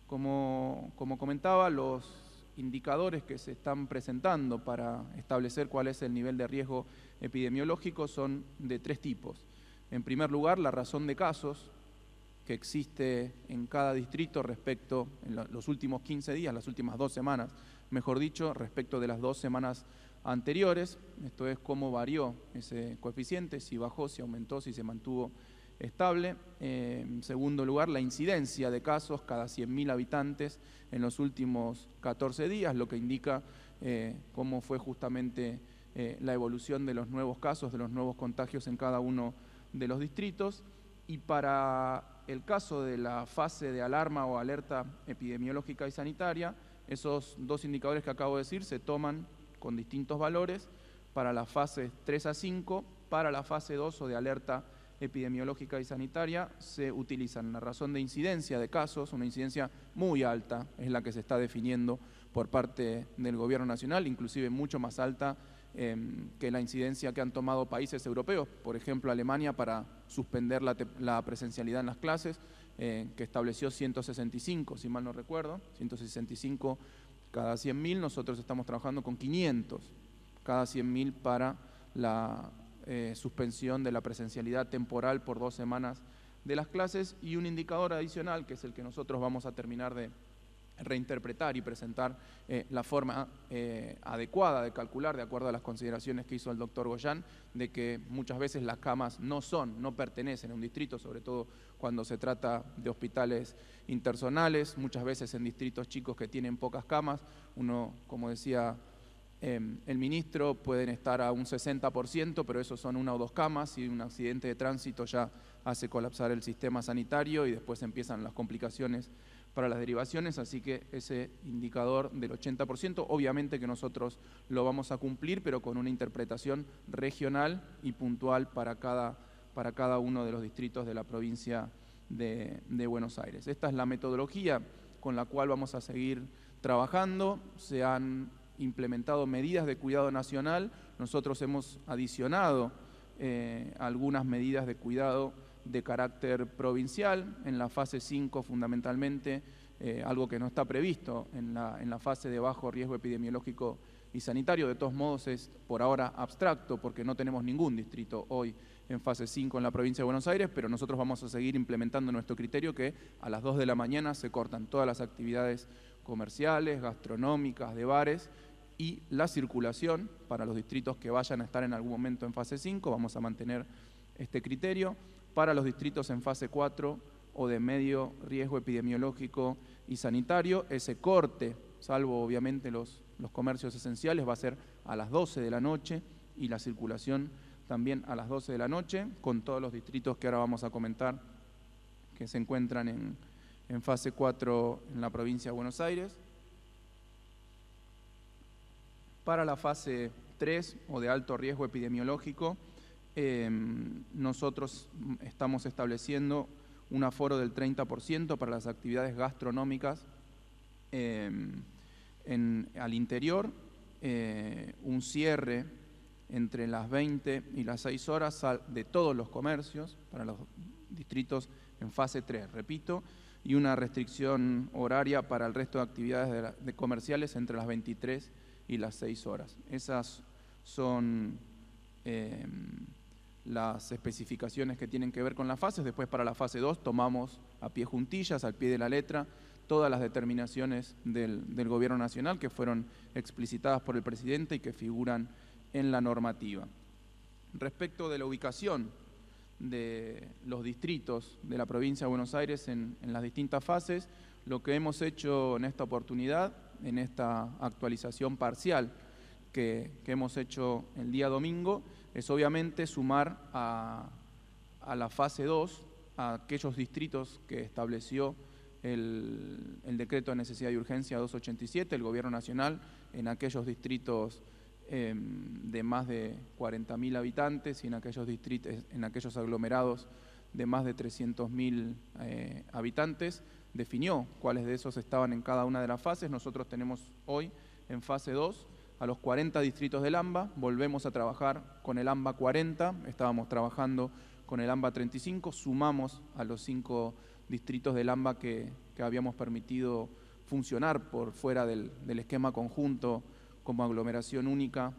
Como comentaba, los indicadores que se están presentando para establecer cuál es el nivel de riesgo epidemiológico son de tres tipos. En primer lugar, la razón de casos que existe en cada distrito respecto, en los últimos 15 días, las últimas 2 semanas, mejor dicho, respecto de las 2 semanas anteriores. Esto es cómo varió ese coeficiente, si bajó, si aumentó, si se mantuvo estable. En segundo lugar, la incidencia de casos cada 100.000 habitantes en los últimos 14 días, lo que indica cómo fue justamente la evolución de los nuevos casos, de los nuevos contagios en cada uno de los distritos. Y para el caso de la fase de alarma o alerta epidemiológica y sanitaria, esos dos indicadores que acabo de decir se toman con distintos valores para las fases 3 a 5, para la fase 2 o de alerta epidemiológica y sanitaria se utilizan la razón de incidencia de casos, una incidencia muy alta, es la que se está definiendo por parte del Gobierno Nacional, inclusive mucho más alta que la incidencia que han tomado países europeos, por ejemplo Alemania, para suspender la presencialidad en las clases, que estableció 165, si mal no recuerdo, 165 cada 100.000, nosotros estamos trabajando con 500 cada 100.000 para la suspensión de la presencialidad temporal por 2 semanas de las clases, y un indicador adicional que es el que nosotros vamos a terminar de reinterpretar y presentar la forma adecuada de calcular, de acuerdo a las consideraciones que hizo el doctor Goyán, de que muchas veces las camas no pertenecen a un distrito, sobre todo cuando se trata de hospitales interzonales, muchas veces en distritos chicos que tienen pocas camas, uno, como decía el ministro, pueden estar a un 60%, pero eso son 1 o 2 camas, y un accidente de tránsito ya hace colapsar el sistema sanitario y después empiezan las complicaciones para las derivaciones, así que ese indicador del 80%, obviamente que nosotros lo vamos a cumplir, pero con una interpretación regional y puntual para cada uno de los distritos de la provincia de Buenos Aires. Esta es la metodología con la cual vamos a seguir trabajando. Se han implementado medidas de cuidado nacional, nosotros hemos adicionado algunas medidas de cuidado de carácter provincial, en la fase 5 fundamentalmente, algo que no está previsto en la fase de bajo riesgo epidemiológico y sanitario. De todos modos es por ahora abstracto porque no tenemos ningún distrito hoy en fase 5 en la provincia de Buenos Aires, pero nosotros vamos a seguir implementando nuestro criterio, que a las 2 de la mañana se cortan todas las actividades comerciales, gastronómicas, de bares, y la circulación para los distritos que vayan a estar en algún momento en fase 5, vamos a mantener este criterio. Para los distritos en fase 4 o de medio riesgo epidemiológico y sanitario, ese corte, salvo obviamente los comercios esenciales, va a ser a las 12 de la noche, y la circulación también a las 12 de la noche, con todos los distritos que ahora vamos a comentar que se encuentran en fase 4 en la provincia de Buenos Aires. Para la fase 3 o de alto riesgo epidemiológico, nosotros estamos estableciendo un aforo del 30% para las actividades gastronómicas al interior, un cierre entre las 20 y las 6 horas de todos los comercios para los distritos en fase 3, repito, y una restricción horaria para el resto de actividades de comerciales entre las 23 y las 6 horas. Esas son las especificaciones que tienen que ver con las fases. Después, para la fase 2 tomamos a pie juntillas, al pie de la letra, todas las determinaciones del Gobierno Nacional que fueron explicitadas por el presidente y que figuran en la normativa. Respecto de la ubicación de los distritos de la provincia de Buenos Aires en las distintas fases, lo que hemos hecho en esta oportunidad, en esta actualización parcial que hemos hecho el día domingo, es obviamente sumar a la fase 2 a aquellos distritos que estableció el decreto de necesidad y urgencia 287, el Gobierno Nacional, en aquellos distritos de más de 40.000 habitantes y en aquellos aglomerados de más de 300.000 habitantes, definió cuáles de esos estaban en cada una de las fases. Nosotros tenemos hoy en fase 2 a los 40 distritos del AMBA, volvemos a trabajar con el AMBA 40, estábamos trabajando con el AMBA 35, sumamos a los 5 distritos del AMBA que habíamos permitido funcionar por fuera del esquema conjunto como aglomeración única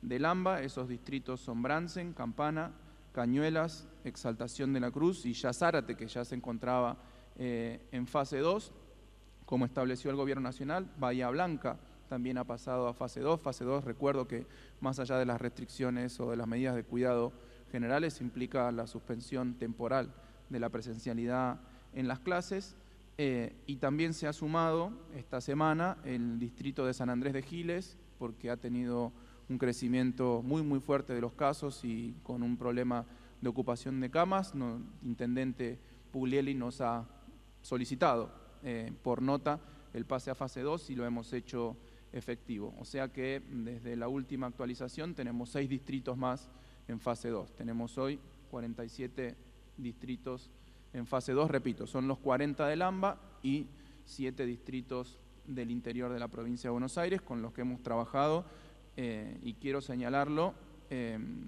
del AMBA. Esos distritos son Bransen, Campana, Cañuelas, Exaltación de la Cruz y ya Zárate, que ya se encontraba en fase 2, como estableció el Gobierno Nacional. Bahía Blanca también ha pasado a fase 2. Fase 2, recuerdo que más allá de las restricciones o de las medidas de cuidado generales, implica la suspensión temporal de la presencialidad en las clases. Y también se ha sumado esta semana el distrito de San Andrés de Giles, porque ha tenido un crecimiento muy fuerte de los casos y con un problema de ocupación de camas. Intendente Puglieli nos ha solicitado por nota el pase a fase 2 y lo hemos hecho efectivo. O sea que desde la última actualización tenemos 6 distritos más en fase 2. Tenemos hoy 47 distritos en fase 2, repito, son los 40 del AMBA y 7 distritos del interior de la provincia de Buenos Aires con los que hemos trabajado, y quiero señalarlo,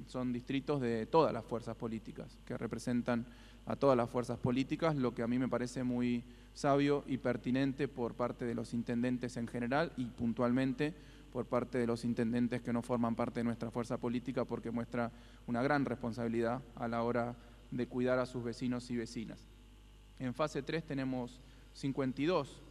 son distritos de todas las fuerzas políticas, que representan a todas las fuerzas políticas, lo que a mí me parece muy sabio y pertinente por parte de los intendentes en general y puntualmente por parte de los intendentes que no forman parte de nuestra fuerza política, porque muestra una gran responsabilidad a la hora de cuidar a sus vecinos y vecinas. En fase 3 tenemos 52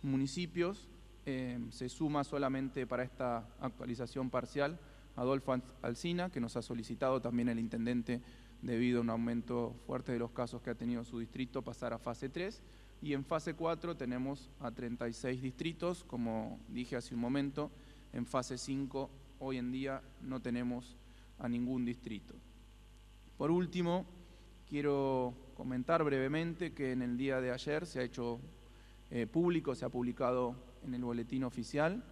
municipios, se suma solamente para esta actualización parcial Adolfo Alsina, que nos ha solicitado también el intendente, debido a un aumento fuerte de los casos que ha tenido su distrito, pasar a fase 3. Y en fase 4 tenemos a 36 distritos, como dije hace un momento. En fase 5 hoy en día no tenemos a ningún distrito. Por último, quiero comentar brevemente que en el día de ayer se ha hecho público, se ha publicado en el boletín oficial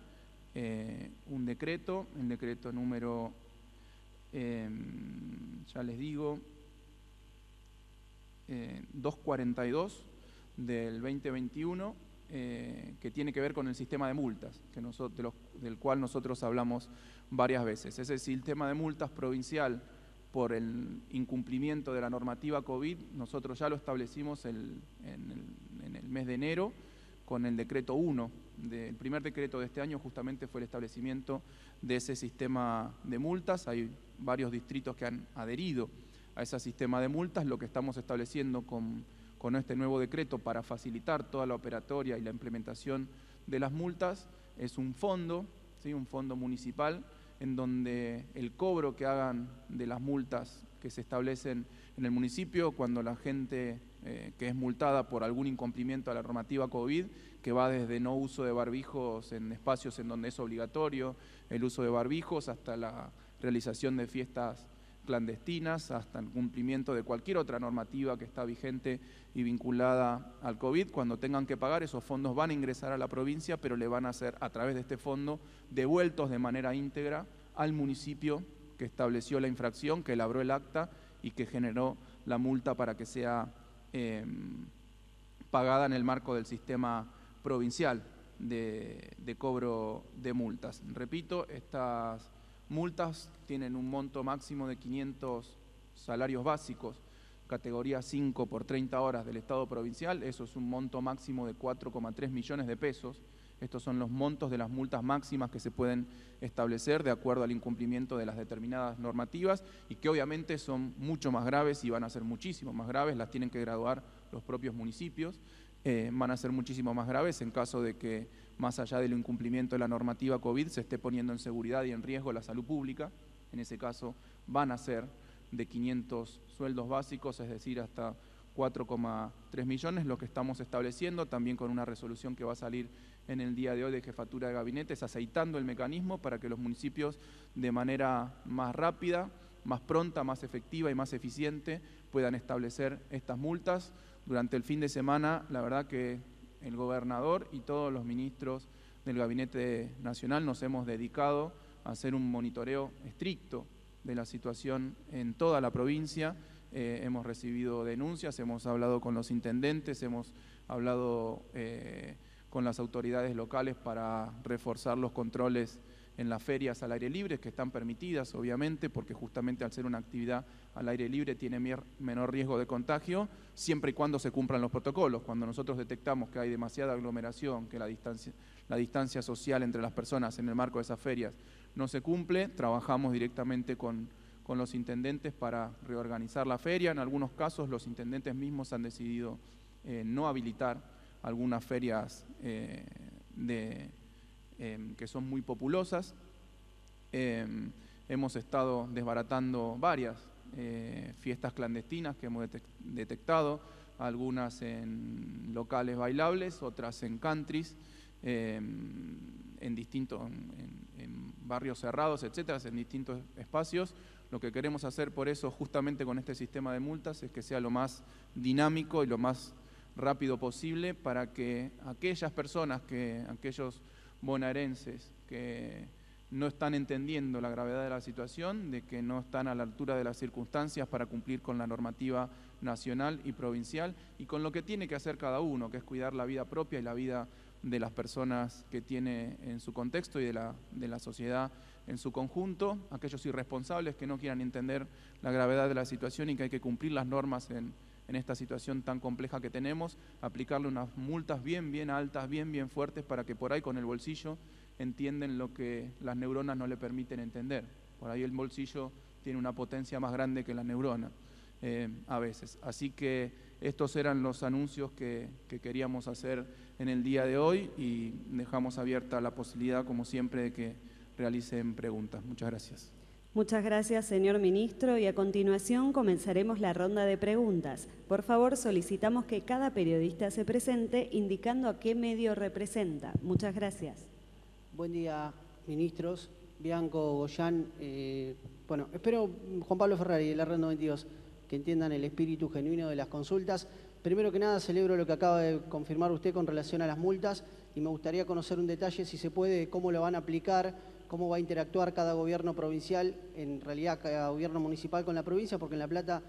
un decreto, el decreto número, ya les digo, 242 del 2021, que tiene que ver con el sistema de multas, del cual nosotros hablamos varias veces. Es decir, el tema de multas provincial por el incumplimiento de la normativa COVID, nosotros ya lo establecimos en el mes de enero con el decreto 1. El primer decreto de este año justamente fue el establecimiento de ese sistema de multas. Hay varios distritos que han adherido a ese sistema de multas. Lo que estamos estableciendo con este nuevo decreto para facilitar toda la operatoria y la implementación de las multas es un fondo, ¿sí? Un fondo municipal en donde el cobro que hagan de las multas que se establecen en el municipio, cuando la gente que es multada por algún incumplimiento a la normativa COVID, que va desde no uso de barbijos en espacios en donde es obligatorio el uso de barbijos, hasta la realización de fiestas clandestinas, hasta el cumplimiento de cualquier otra normativa que está vigente y vinculada al COVID. Cuando tengan que pagar, esos fondos van a ingresar a la provincia, pero le van a ser, a través de este fondo, devueltos de manera íntegra al municipio que estableció la infracción, que elaboró el acta y que generó la multa para que sea pagada en el marco del sistema provincial de cobro de multas. Repito, estas multas tienen un monto máximo de 500 salarios básicos, categoría 5 por 30 horas del Estado provincial. Eso es un monto máximo de 4,3 millones de pesos. Estos son los montos de las multas máximas que se pueden establecer de acuerdo al incumplimiento de las determinadas normativas y que obviamente son mucho más graves y van a ser muchísimo más graves, las tienen que graduar los propios municipios, van a ser muchísimo más graves en caso de que, más allá del incumplimiento de la normativa COVID, se esté poniendo en seguridad y en riesgo la salud pública. En ese caso van a ser de 500 sueldos básicos, es decir, hasta 4,3 millones, lo que estamos estableciendo también con una resolución que va a salir en el día de hoy de Jefatura de Gabinete, es aceitando el mecanismo para que los municipios de manera más rápida, más pronta, más efectiva y más eficiente puedan establecer estas multas. Durante el fin de semana, la verdad que el gobernador y todos los ministros del Gabinete Nacional nos hemos dedicado a hacer un monitoreo estricto de la situación en toda la provincia. Hemos recibido denuncias, hemos hablado con los intendentes, hemos hablado con las autoridades locales para reforzar los controles en las ferias al aire libre, que están permitidas obviamente, porque justamente al ser una actividad al aire libre tiene menor riesgo de contagio, siempre y cuando se cumplan los protocolos. Cuando nosotros detectamos que hay demasiada aglomeración, que la distancia social entre las personas en el marco de esas ferias no se cumple, trabajamos directamente con los intendentes para reorganizar la feria. En algunos casos los intendentes mismos han decidido no habilitar algunas ferias que son muy populosas. Hemos estado desbaratando varias fiestas clandestinas que hemos detectado, algunas en locales bailables, otras en countries, en barrios cerrados, etcétera, en distintos espacios. Lo que queremos hacer por eso, justamente con este sistema de multas, es que sea lo más dinámico y lo más rápido posible para que aquellas personas, aquellos bonaerenses que no están entendiendo la gravedad de la situación, de que no están a la altura de las circunstancias para cumplir con la normativa nacional y provincial y con lo que tiene que hacer cada uno, que es cuidar la vida propia y la vida de las personas que tiene en su contexto y de la sociedad en su conjunto, aquellos irresponsables que no quieran entender la gravedad de la situación y que hay que cumplir las normas en esta situación tan compleja que tenemos, aplicarle unas multas bien altas, bien fuertes, para que por ahí con el bolsillo entienden lo que las neuronas no le permiten entender. Por ahí el bolsillo tiene una potencia más grande que la neurona a veces. Así que estos eran los anuncios que queríamos hacer en el día de hoy y dejamos abierta la posibilidad, como siempre, de que realicen preguntas. Muchas gracias. Muchas gracias, señor ministro. Y a continuación comenzaremos la ronda de preguntas. Por favor, solicitamos que cada periodista se presente indicando a qué medio representa. Muchas gracias. Buen día, ministros. Bianco, Goyán. Bueno, espero, Juan Pablo Ferrari, del R92, que entiendan el espíritu genuino de las consultas. Primero que nada, celebro lo que acaba de confirmar usted con relación a las multas y me gustaría conocer un detalle, si se puede, de cómo lo van a aplicar, cómo va a interactuar cada gobierno provincial, en realidad cada gobierno municipal con la provincia, porque en La Plata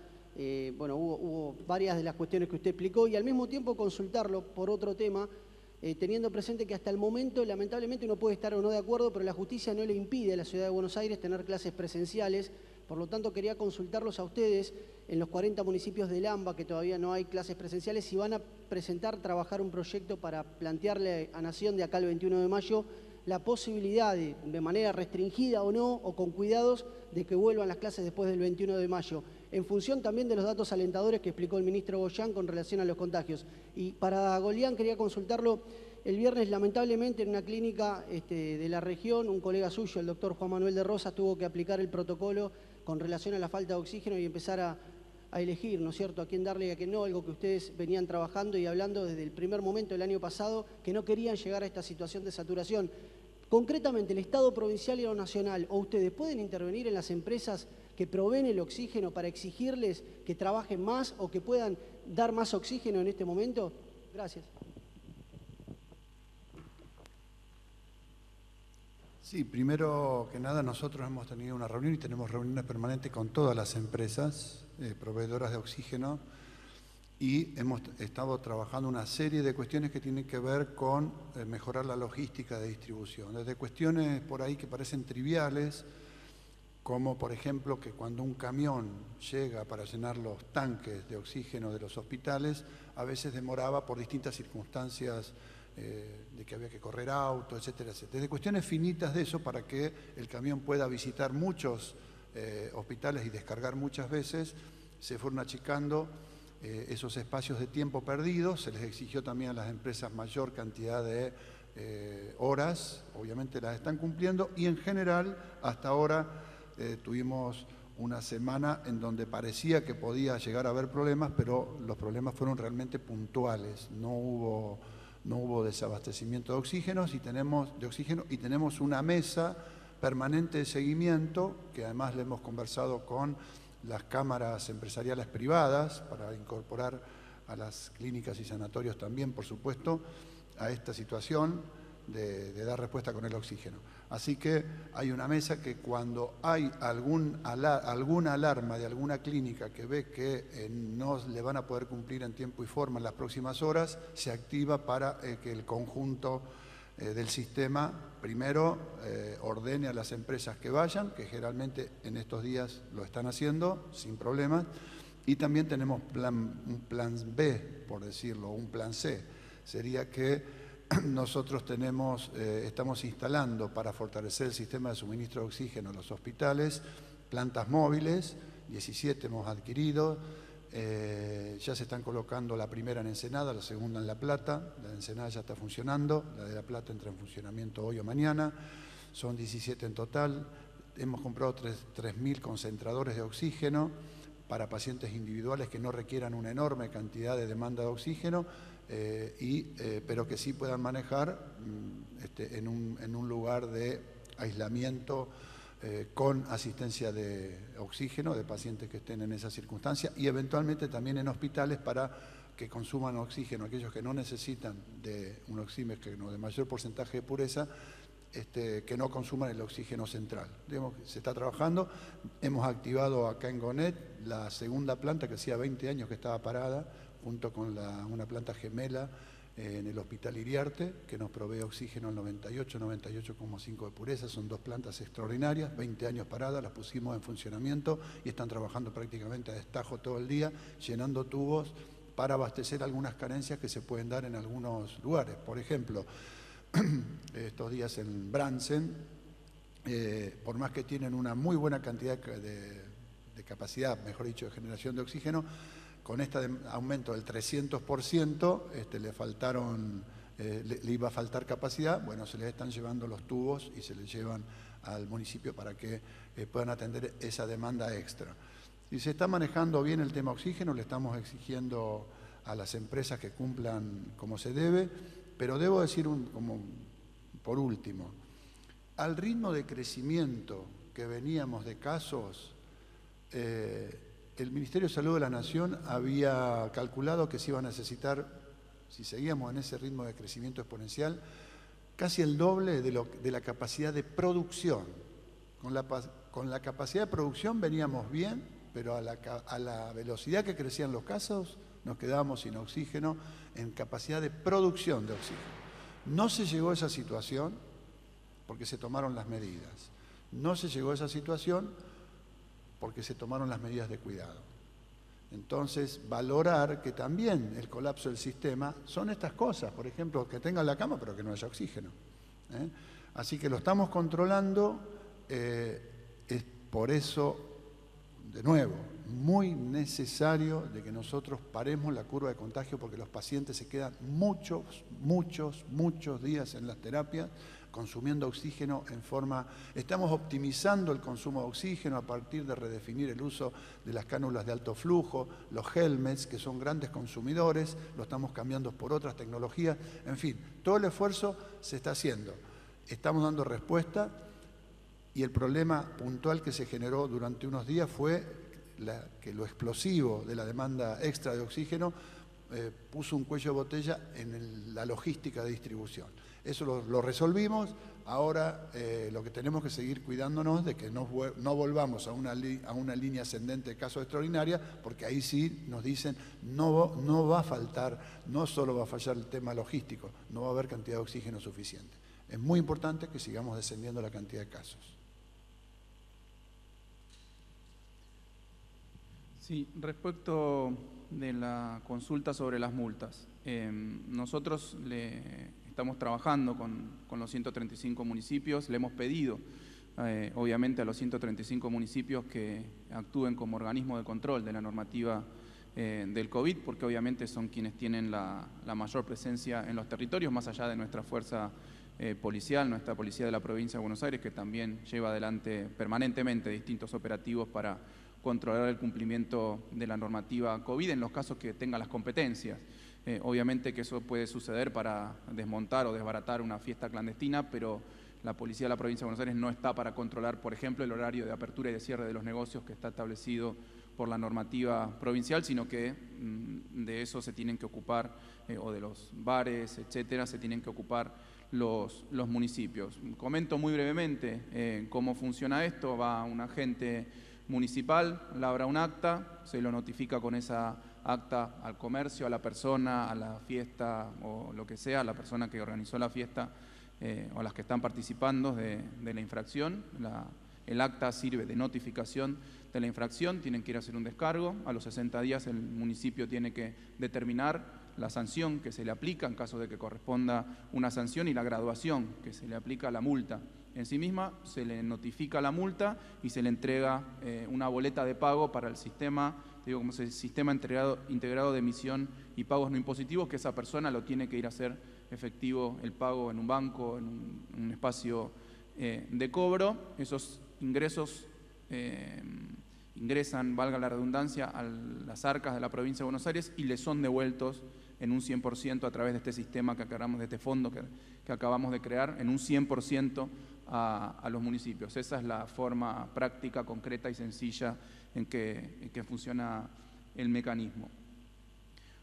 bueno, hubo varias de las cuestiones que usted explicó, y al mismo tiempo consultarlo por otro tema, teniendo presente que hasta el momento, lamentablemente, uno puede estar o no de acuerdo, pero la justicia no le impide a la Ciudad de Buenos Aires tener clases presenciales. Por lo tanto, quería consultarlos a ustedes en los 40 municipios del AMBA, que todavía no hay clases presenciales, si van a trabajar un proyecto para plantearle a Nación de acá al 21 de mayo la posibilidad de manera restringida o no, o con cuidados, de que vuelvan las clases después del 21 de mayo, en función también de los datos alentadores que explicó el ministro Goyán con relación a los contagios. Y para Golián quería consultarlo. El viernes, lamentablemente, en una clínica de la región, un colega suyo, el doctor Juan Manuel de Rosas, tuvo que aplicar el protocolo con relación a la falta de oxígeno y empezar a elegir, ¿no es cierto?, a quién darle y a quién no, algo que ustedes venían trabajando y hablando desde el primer momento del año pasado, que no querían llegar a esta situación de saturación. Concretamente, el Estado provincial y lo nacional, o ustedes pueden intervenir en las empresas que proveen el oxígeno para exigirles que trabajen más o que puedan dar más oxígeno en este momento. Gracias. Sí, primero que nada nosotros hemos tenido una reunión y tenemos reuniones permanentes con todas las empresas proveedoras de oxígeno y hemos estado trabajando una serie de cuestiones que tienen que ver con mejorar la logística de distribución. Desde cuestiones por ahí que parecen triviales, como por ejemplo que cuando un camión llega para llenar los tanques de oxígeno de los hospitales, a veces demoraba por distintas circunstancias de que había que correr auto, etcétera, etcétera. Desde cuestiones finitas de eso para que el camión pueda visitar muchos hospitales y descargar muchas veces, se fueron achicando esos espacios de tiempo perdidos. Se les exigió también a las empresas mayor cantidad de horas, obviamente las están cumpliendo, y en general hasta ahora tuvimos una semana en donde parecía que podía llegar a haber problemas, pero los problemas fueron realmente puntuales, no hubo desabastecimiento de oxígeno y tenemos una mesa permanente de seguimiento, que además le hemos conversado con las cámaras empresariales privadas para incorporar a las clínicas y sanatorios también, por supuesto, a esta situación de dar respuesta con el oxígeno. Así que hay una mesa que cuando hay alguna alarma de alguna clínica que ve que no le van a poder cumplir en tiempo y forma en las próximas horas, se activa para que el conjunto del sistema primero ordene a las empresas que vayan, que generalmente en estos días lo están haciendo sin problemas, y también tenemos un plan B, por decirlo, un plan C. Sería que nosotros estamos instalando para fortalecer el sistema de suministro de oxígeno en los hospitales, plantas móviles, 17 hemos adquirido, ya se están colocando la primera en Ensenada, la segunda en La Plata, la de Ensenada ya está funcionando, la de La Plata entra en funcionamiento hoy o mañana, son 17 en total. Hemos comprado 3.000 concentradores de oxígeno para pacientes individuales que no requieran una enorme cantidad de demanda de oxígeno, pero que sí puedan manejar en un lugar de aislamiento con asistencia de oxígeno de pacientes que estén en esa circunstancia y eventualmente también en hospitales para que consuman oxígeno, aquellos que no necesitan de un oxígeno de mayor porcentaje de pureza, que no consuman el oxígeno central. Digamos que se está trabajando, hemos activado acá en Gonet la segunda planta que hacía 20 años que estaba parada, junto con una planta gemela en el Hospital Iriarte, que nos provee oxígeno al 98,5 de pureza. Son dos plantas extraordinarias, 20 años paradas, las pusimos en funcionamiento y están trabajando prácticamente a destajo todo el día, llenando tubos para abastecer algunas carencias que se pueden dar en algunos lugares. Por ejemplo, estos días en Bransen, por más que tienen una muy buena cantidad de capacidad, mejor dicho, de generación de oxígeno, con este aumento del 300%, le iba a faltar capacidad. Bueno, se les están llevando los tubos y se les llevan al municipio para que puedan atender esa demanda extra. Si se está manejando bien el tema oxígeno, le estamos exigiendo a las empresas que cumplan como se debe, pero debo decir, por último, al ritmo de crecimiento que veníamos de casos, el Ministerio de Salud de la Nación había calculado que se iba a necesitar, si seguíamos en ese ritmo de crecimiento exponencial, casi el doble de la capacidad de producción. Con la capacidad de producción veníamos bien, pero a la velocidad que crecían los casos nos quedábamos sin oxígeno en capacidad de producción de oxígeno. No se llegó a esa situación porque se tomaron las medidas. No se llegó a esa situación porque se tomaron las medidas de cuidado. Entonces, valorar que también el colapso del sistema son estas cosas, por ejemplo, que tengan la cama pero que no haya oxígeno. Así que lo estamos controlando, es por eso, de nuevo, muy necesario de que nosotros paremos la curva de contagio porque los pacientes se quedan muchos días en las terapias consumiendo oxígeno en forma... Estamos optimizando el consumo de oxígeno a partir de redefinir el uso de las cánulas de alto flujo, los helmets, que son grandes consumidores, lo estamos cambiando por otras tecnologías. En fin, todo el esfuerzo se está haciendo. Estamos dando respuesta y el problema puntual que se generó durante unos días fue que lo explosivo de la demanda extra de oxígeno puso un cuello de botella en la logística de distribución. Eso lo resolvimos, ahora lo que tenemos que seguir cuidándonos de que no volvamos a una línea ascendente de casos extraordinarios, porque ahí sí nos dicen no va a faltar, no solo va a fallar el tema logístico, no va a haber cantidad de oxígeno suficiente. Es muy importante que sigamos descendiendo la cantidad de casos. Sí, respecto de la consulta sobre las multas, nosotros estamos trabajando con los 135 municipios, le hemos pedido obviamente a los 135 municipios que actúen como organismo de control de la normativa del COVID, porque obviamente son quienes tienen la mayor presencia en los territorios, más allá de nuestra fuerza policial, nuestra policía de la provincia de Buenos Aires, que también lleva adelante permanentemente distintos operativos para controlar el cumplimiento de la normativa COVID en los casos que tenga las competencias. Obviamente que eso puede suceder para desmontar o desbaratar una fiesta clandestina, pero la Policía de la Provincia de Buenos Aires no está para controlar, por ejemplo, el horario de apertura y de cierre de los negocios que está establecido por la normativa provincial, sino que de eso se tienen que ocupar, o de los bares, etcétera, se tienen que ocupar los municipios. Comento muy brevemente cómo funciona esto. Va un agente municipal, labra un acta, se lo notifica con esa acta al comercio, a la persona, a la fiesta o lo que sea, a la persona que organizó la fiesta o las que están participando de la infracción. El acta sirve de notificación de la infracción, tienen que ir a hacer un descargo. A los 60 días el municipio tiene que determinar la sanción que se le aplica en caso de que corresponda una sanción y la graduación que se le aplica a la multa. En sí misma se le notifica la multa y se le entrega una boleta de pago para el sistema, como es el sistema integrado de emisión y pagos no impositivos, que esa persona lo tiene que ir a hacer efectivo el pago en un banco, en un espacio de cobro. Esos ingresos ingresan, valga la redundancia, a las arcas de la provincia de Buenos Aires y le son devueltos en un 100% a través de este sistema que acabamos, de este fondo que acabamos de crear, en un 100% a los municipios. Esa es la forma práctica, concreta y sencilla en que funciona el mecanismo.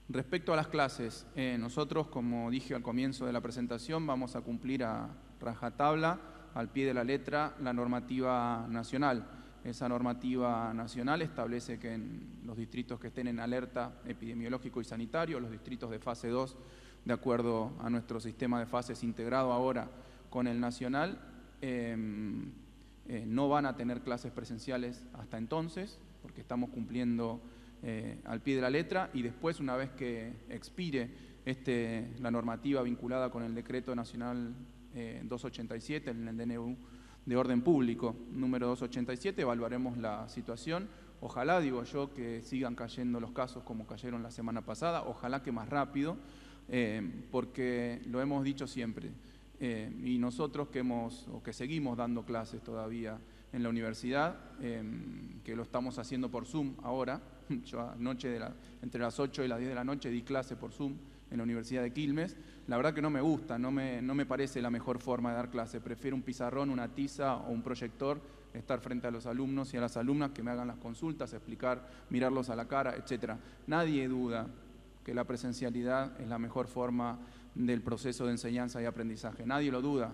Respecto a las clases, nosotros, como dije al comienzo de la presentación, vamos a cumplir a rajatabla, al pie de la letra, la normativa nacional. Esa normativa nacional establece que en los distritos que estén en alerta epidemiológico y sanitario, los distritos de fase 2, de acuerdo a nuestro sistema de fases integrado ahora con el nacional, no van a tener clases presenciales hasta entonces, porque estamos cumpliendo al pie de la letra, y después, una vez que expire la normativa vinculada con el Decreto Nacional 287, en el DNU de Orden Público número 287, evaluaremos la situación. Ojalá, digo yo, que sigan cayendo los casos como cayeron la semana pasada, ojalá que más rápido, porque lo hemos dicho siempre, y nosotros que seguimos dando clases todavía en la universidad, que lo estamos haciendo por Zoom ahora. Yo anoche, entre las 8 y las 10 de la noche, di clase por Zoom en la Universidad de Quilmes. La verdad que no me gusta, no me parece la mejor forma de dar clase. Prefiero un pizarrón, una tiza o un proyector, estar frente a los alumnos y a las alumnas, que me hagan las consultas, explicar, mirarlos a la cara, etc. Nadie duda que la presencialidad es la mejor forma del proceso de enseñanza y aprendizaje. Nadie lo duda.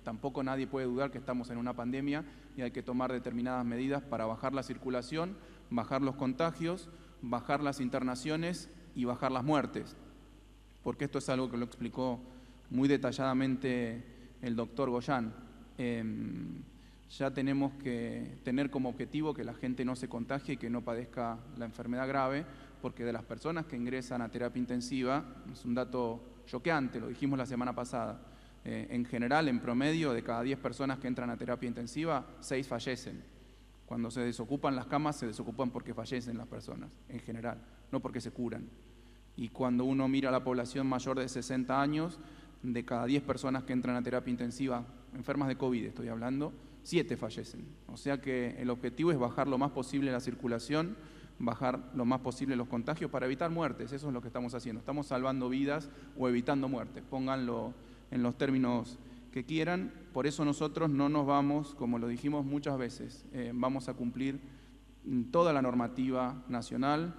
Tampoco nadie puede dudar que estamos en una pandemia y hay que tomar determinadas medidas para bajar la circulación, bajar los contagios, bajar las internaciones y bajar las muertes. Porque esto es algo que lo explicó muy detalladamente el doctor Goyán. Ya tenemos que tener como objetivo que la gente no se contagie y que no padezca la enfermedad grave, porque de las personas que ingresan a terapia intensiva, es un dato choqueante, lo dijimos la semana pasada, en general, en promedio, de cada 10 personas que entran a terapia intensiva, 6 fallecen. Cuando se desocupan las camas, se desocupan porque fallecen las personas, en general, no porque se curan. Y cuando uno mira a la población mayor de 60 años, de cada 10 personas que entran a terapia intensiva, enfermas de COVID estoy hablando, 7 fallecen. O sea que el objetivo es bajar lo más posible la circulación, bajar lo más posible los contagios para evitar muertes. Eso es lo que estamos haciendo. Estamos salvando vidas o evitando muertes. Pónganlo en los términos que quieran. Por eso nosotros no nos vamos, como lo dijimos muchas veces, vamos a cumplir toda la normativa nacional.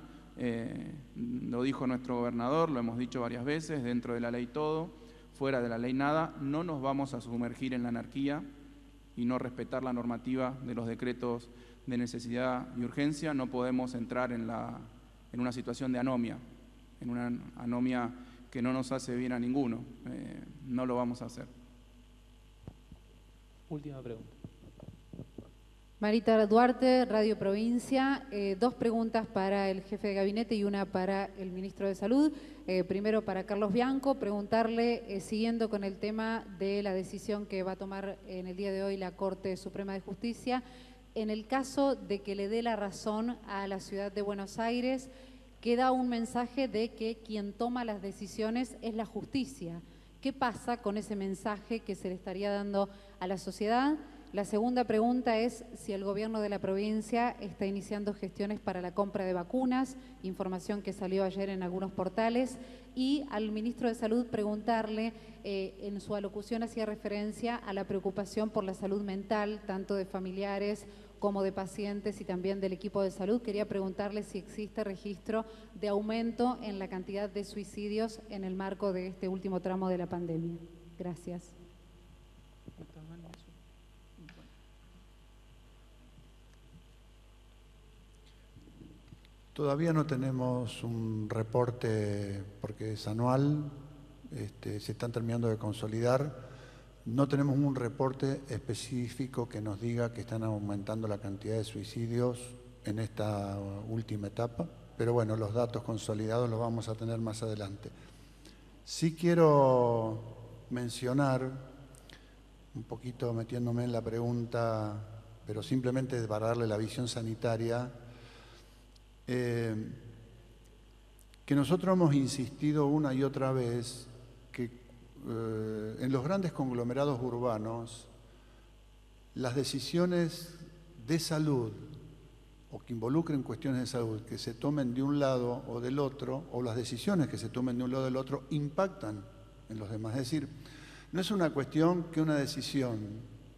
Lo dijo nuestro gobernador, lo hemos dicho varias veces, dentro de la ley todo, fuera de la ley nada. No nos vamos a sumergir en la anarquía y no respetar la normativa de los decretos de necesidad y urgencia. No podemos entrar en una situación de anomia, en una anomia que no nos hace bien a ninguno. No lo vamos a hacer. Última pregunta. Marita Duarte, Radio Provincia. 2 preguntas para el jefe de gabinete y una para el ministro de Salud. Primero para Carlos Bianco, preguntarle, siguiendo con el tema de la decisión que va a tomar en el día de hoy la Corte Suprema de Justicia, en el caso de que le dé la razón a la ciudad de Buenos Aires, queda un mensaje de que quien toma las decisiones es la justicia. ¿Qué pasa con ese mensaje que se le estaría dando a la sociedad? La segunda pregunta es si el gobierno de la provincia está iniciando gestiones para la compra de vacunas, información que salió ayer en algunos portales, y al ministro de Salud preguntarle, en su alocución hacía referencia a la preocupación por la salud mental, tanto de familiares como de pacientes y también del equipo de salud. Quería preguntarle si existe registro de aumento en la cantidad de suicidios en el marco de este último tramo de la pandemia. Gracias. Todavía no tenemos un reporte porque es anual, se están terminando de consolidar. No tenemos un reporte específico que nos diga que están aumentando la cantidad de suicidios en esta última etapa, pero bueno, los datos consolidados los vamos a tener más adelante. Sí quiero mencionar, un poquito metiéndome en la pregunta, pero simplemente para darle la visión sanitaria, que nosotros hemos insistido una y otra vez que en los grandes conglomerados urbanos las decisiones de salud o que involucren cuestiones de salud que se tomen de un lado o del otro, o las decisiones que se tomen de un lado o del otro, impactan en los demás. Es decir, no es una cuestión que una decisión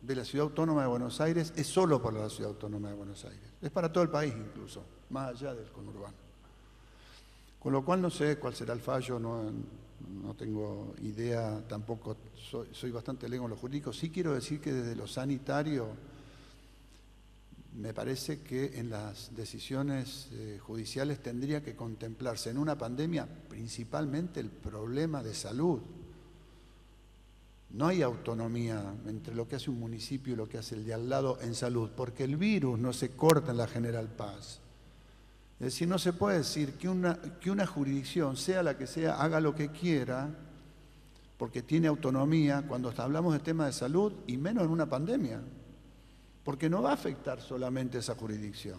de la Ciudad Autónoma de Buenos Aires es solo para la Ciudad Autónoma de Buenos Aires, es para todo el país incluso, más allá del conurbano. Con lo cual no sé cuál será el fallo, no tengo idea, tampoco soy bastante lego en lo jurídico. Sí quiero decir que desde lo sanitario me parece que en las decisiones judiciales tendría que contemplarse en una pandemia principalmente el problema de salud. No hay autonomía entre lo que hace un municipio y lo que hace el de al lado en salud, porque el virus no se corta en la General Paz. Es decir, no se puede decir que una jurisdicción, sea la que sea, haga lo que quiera, porque tiene autonomía cuando hablamos de temas de salud, y menos en una pandemia, porque no va a afectar solamente esa jurisdicción.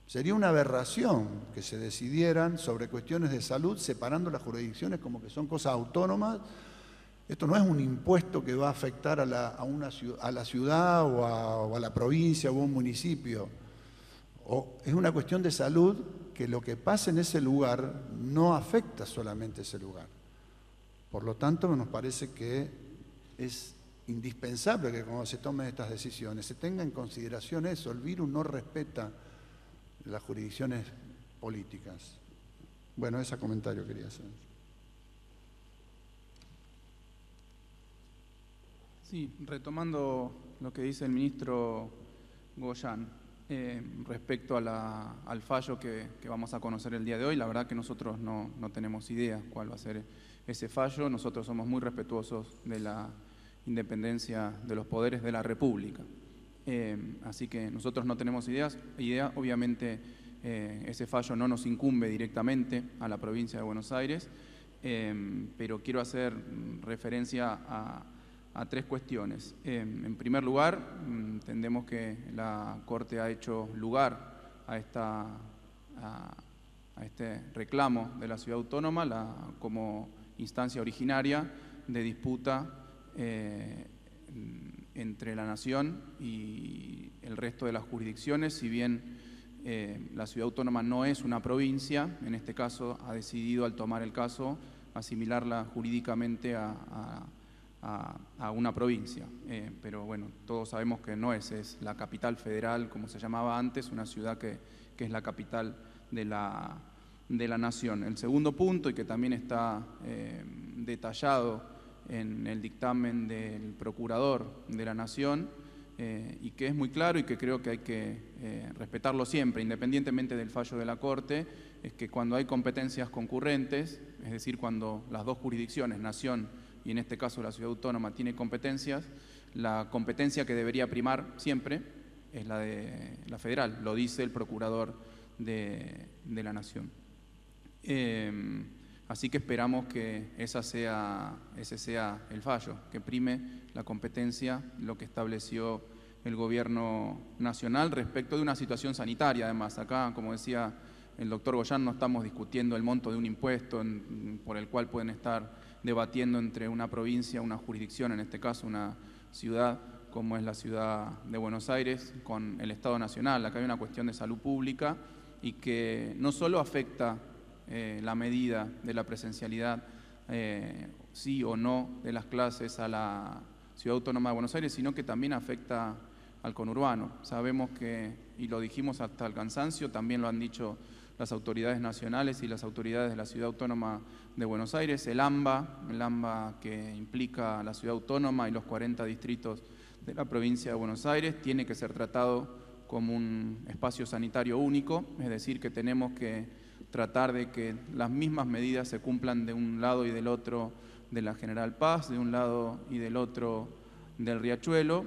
Sería una aberración que se decidieran sobre cuestiones de salud separando las jurisdicciones como que son cosas autónomas. Esto no es un impuesto que va a afectar a la ciudad o a la provincia o a un municipio. Es una cuestión de salud que lo que pasa en ese lugar no afecta solamente ese lugar. Por lo tanto, nos parece que es indispensable que cuando se tomen estas decisiones se tenga en consideración eso. El virus no respeta las jurisdicciones políticas. Bueno, ese comentario quería hacer. Sí, retomando lo que dice el ministro Goyán respecto al fallo que vamos a conocer el día de hoy, la verdad que nosotros no tenemos idea cuál va a ser ese fallo. Nosotros somos muy respetuosos de la independencia de los poderes de la República. Así que nosotros no tenemos idea. Obviamente ese fallo no nos incumbe directamente a la provincia de Buenos Aires, pero quiero hacer referencia a tres cuestiones. En primer lugar, entendemos que la Corte ha hecho lugar a este reclamo de la Ciudad Autónoma como instancia originaria de disputa entre la Nación y el resto de las jurisdicciones. Si bien la Ciudad Autónoma no es una provincia, en este caso ha decidido, al tomar el caso, asimilarla jurídicamente a una provincia. Pero bueno, todos sabemos que no es la capital federal, como se llamaba antes, una ciudad que es la capital de la Nación. El segundo punto, y que también está detallado en el dictamen del Procurador de la Nación, y que es muy claro y que creo que hay que respetarlo siempre, independientemente del fallo de la Corte, es que cuando hay competencias concurrentes, es decir, cuando las dos jurisdicciones, Nación y en este caso la Ciudad Autónoma, tiene competencias, la competencia que debería primar siempre es la de la federal, lo dice el Procurador de la Nación. Así que esperamos que ese sea el fallo, que prime la competencia, lo que estableció el Gobierno Nacional respecto de una situación sanitaria. Además, acá, como decía el doctor Goyán, no estamos discutiendo el monto de un impuesto por el cual pueden estar debatiendo entre una provincia, una jurisdicción, en este caso una ciudad como es la ciudad de Buenos Aires, con el Estado Nacional. Acá hay una cuestión de salud pública y que no solo afecta la medida de la presencialidad, sí o no, de las clases a la Ciudad Autónoma de Buenos Aires, sino que también afecta al conurbano. Sabemos que, y lo dijimos hasta el cansancio, también lo han dicho las autoridades nacionales y las autoridades de la Ciudad Autónoma de Buenos Aires, el AMBA que implica a la Ciudad Autónoma y los 40 distritos de la provincia de Buenos Aires, tiene que ser tratado como un espacio sanitario único, es decir, que tenemos que tratar de que las mismas medidas se cumplan de un lado y del otro de la General Paz, de un lado y del otro del Riachuelo,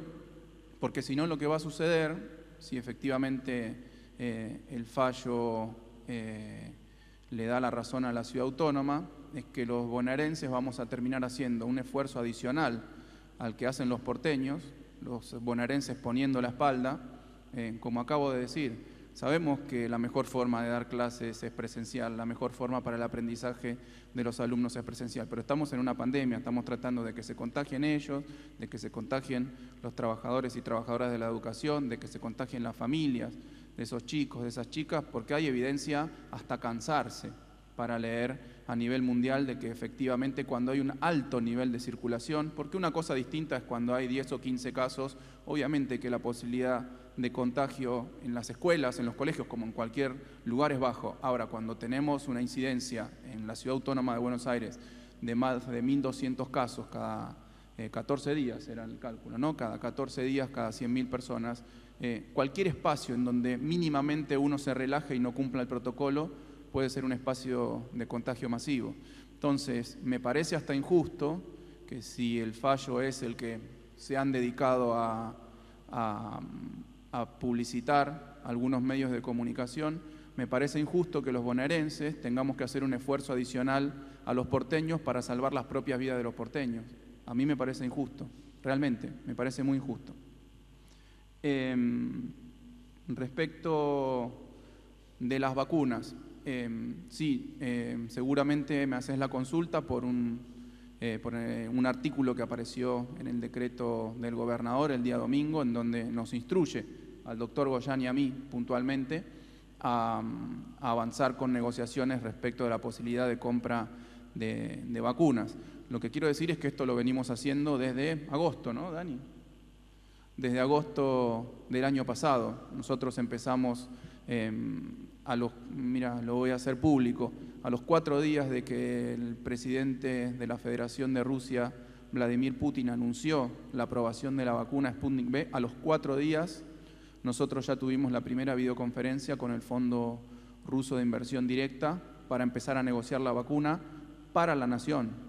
porque si no lo que va a suceder, si efectivamente el fallo le da la razón a la Ciudad Autónoma, es que los bonaerenses vamos a terminar haciendo un esfuerzo adicional al que hacen los porteños, los bonaerenses poniendo la espalda, como acabo de decir. Sabemos que la mejor forma de dar clases es presencial, la mejor forma para el aprendizaje de los alumnos es presencial, pero estamos en una pandemia, estamos tratando de que se contagien ellos, de que se contagien los trabajadores y trabajadoras de la educación, de que se contagien las familias de esos chicos, de esas chicas, porque hay evidencia hasta cansarse para leer a nivel mundial de que efectivamente cuando hay un alto nivel de circulación, porque una cosa distinta es cuando hay 10 o 15 casos, obviamente que la posibilidad de contagio en las escuelas, en los colegios, como en cualquier lugar es bajo. Ahora, cuando tenemos una incidencia en la Ciudad Autónoma de Buenos Aires de más de 1.200 casos cada 14 días, era el cálculo, ¿no? Cada 14 días, cada 100.000 personas, cualquier espacio en donde mínimamente uno se relaje y no cumpla el protocolo puede ser un espacio de contagio masivo. Entonces, me parece hasta injusto que si el fallo es el que se han dedicado a publicitar algunos medios de comunicación, me parece injusto que los bonaerenses tengamos que hacer un esfuerzo adicional a los porteños para salvar las propias vidas de los porteños. A mí me parece injusto, realmente, me parece muy injusto. Respecto de las vacunas, seguramente me haces la consulta por un artículo que apareció en el decreto del gobernador el día domingo, en donde nos instruye al doctor Goyan y a mí puntualmente a avanzar con negociaciones respecto de la posibilidad de compra de vacunas. Lo que quiero decir es que esto lo venimos haciendo desde agosto, ¿no, Dani? Desde agosto del año pasado. Nosotros empezamos lo voy a hacer público, a los 4 días de que el presidente de la Federación de Rusia, Vladimir Putin, anunció la aprobación de la vacuna Sputnik V, a los 4 días nosotros ya tuvimos la primera videoconferencia con el Fondo Ruso de Inversión Directa para empezar a negociar la vacuna para la nación.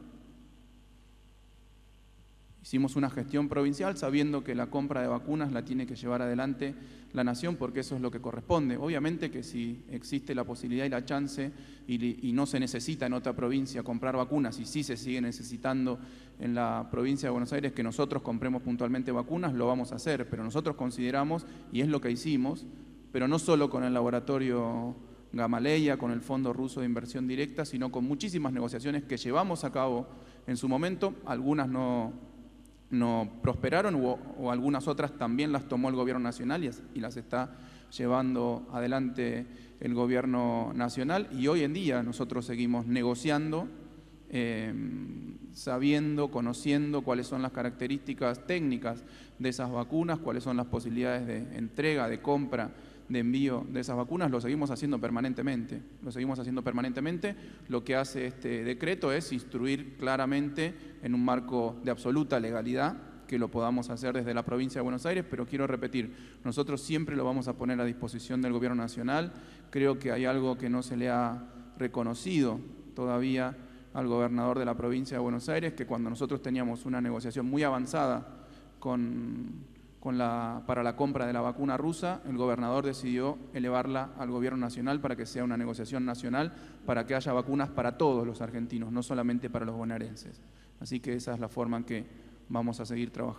Hicimos una gestión provincial sabiendo que la compra de vacunas la tiene que llevar adelante la nación porque eso es lo que corresponde. Obviamente que si existe la posibilidad y la chance y no se necesita en otra provincia comprar vacunas y sí se sigue necesitando en la provincia de Buenos Aires que nosotros compremos puntualmente vacunas, lo vamos a hacer. Pero nosotros consideramos, y es lo que hicimos, pero no solo con el laboratorio Gamaleya, con el Fondo Ruso de Inversión Directa, sino con muchísimas negociaciones que llevamos a cabo en su momento, algunas no prosperaron o algunas otras también las tomó el gobierno nacional y las está llevando adelante el gobierno nacional y hoy en día nosotros seguimos negociando, sabiendo, conociendo cuáles son las características técnicas de esas vacunas, cuáles son las posibilidades de entrega, de compra, de envío de esas vacunas, lo seguimos haciendo permanentemente. Lo que hace este decreto es instruir claramente en un marco de absoluta legalidad que lo podamos hacer desde la provincia de Buenos Aires, pero quiero repetir, nosotros siempre lo vamos a poner a disposición del gobierno nacional. Creo que hay algo que no se le ha reconocido todavía al gobernador de la provincia de Buenos Aires, que cuando nosotros teníamos una negociación muy avanzada para la compra de la vacuna rusa, el gobernador decidió elevarla al gobierno nacional para que sea una negociación nacional, para que haya vacunas para todos los argentinos, no solamente para los bonaerenses. Así que esa es la forma en que vamos a seguir trabajando.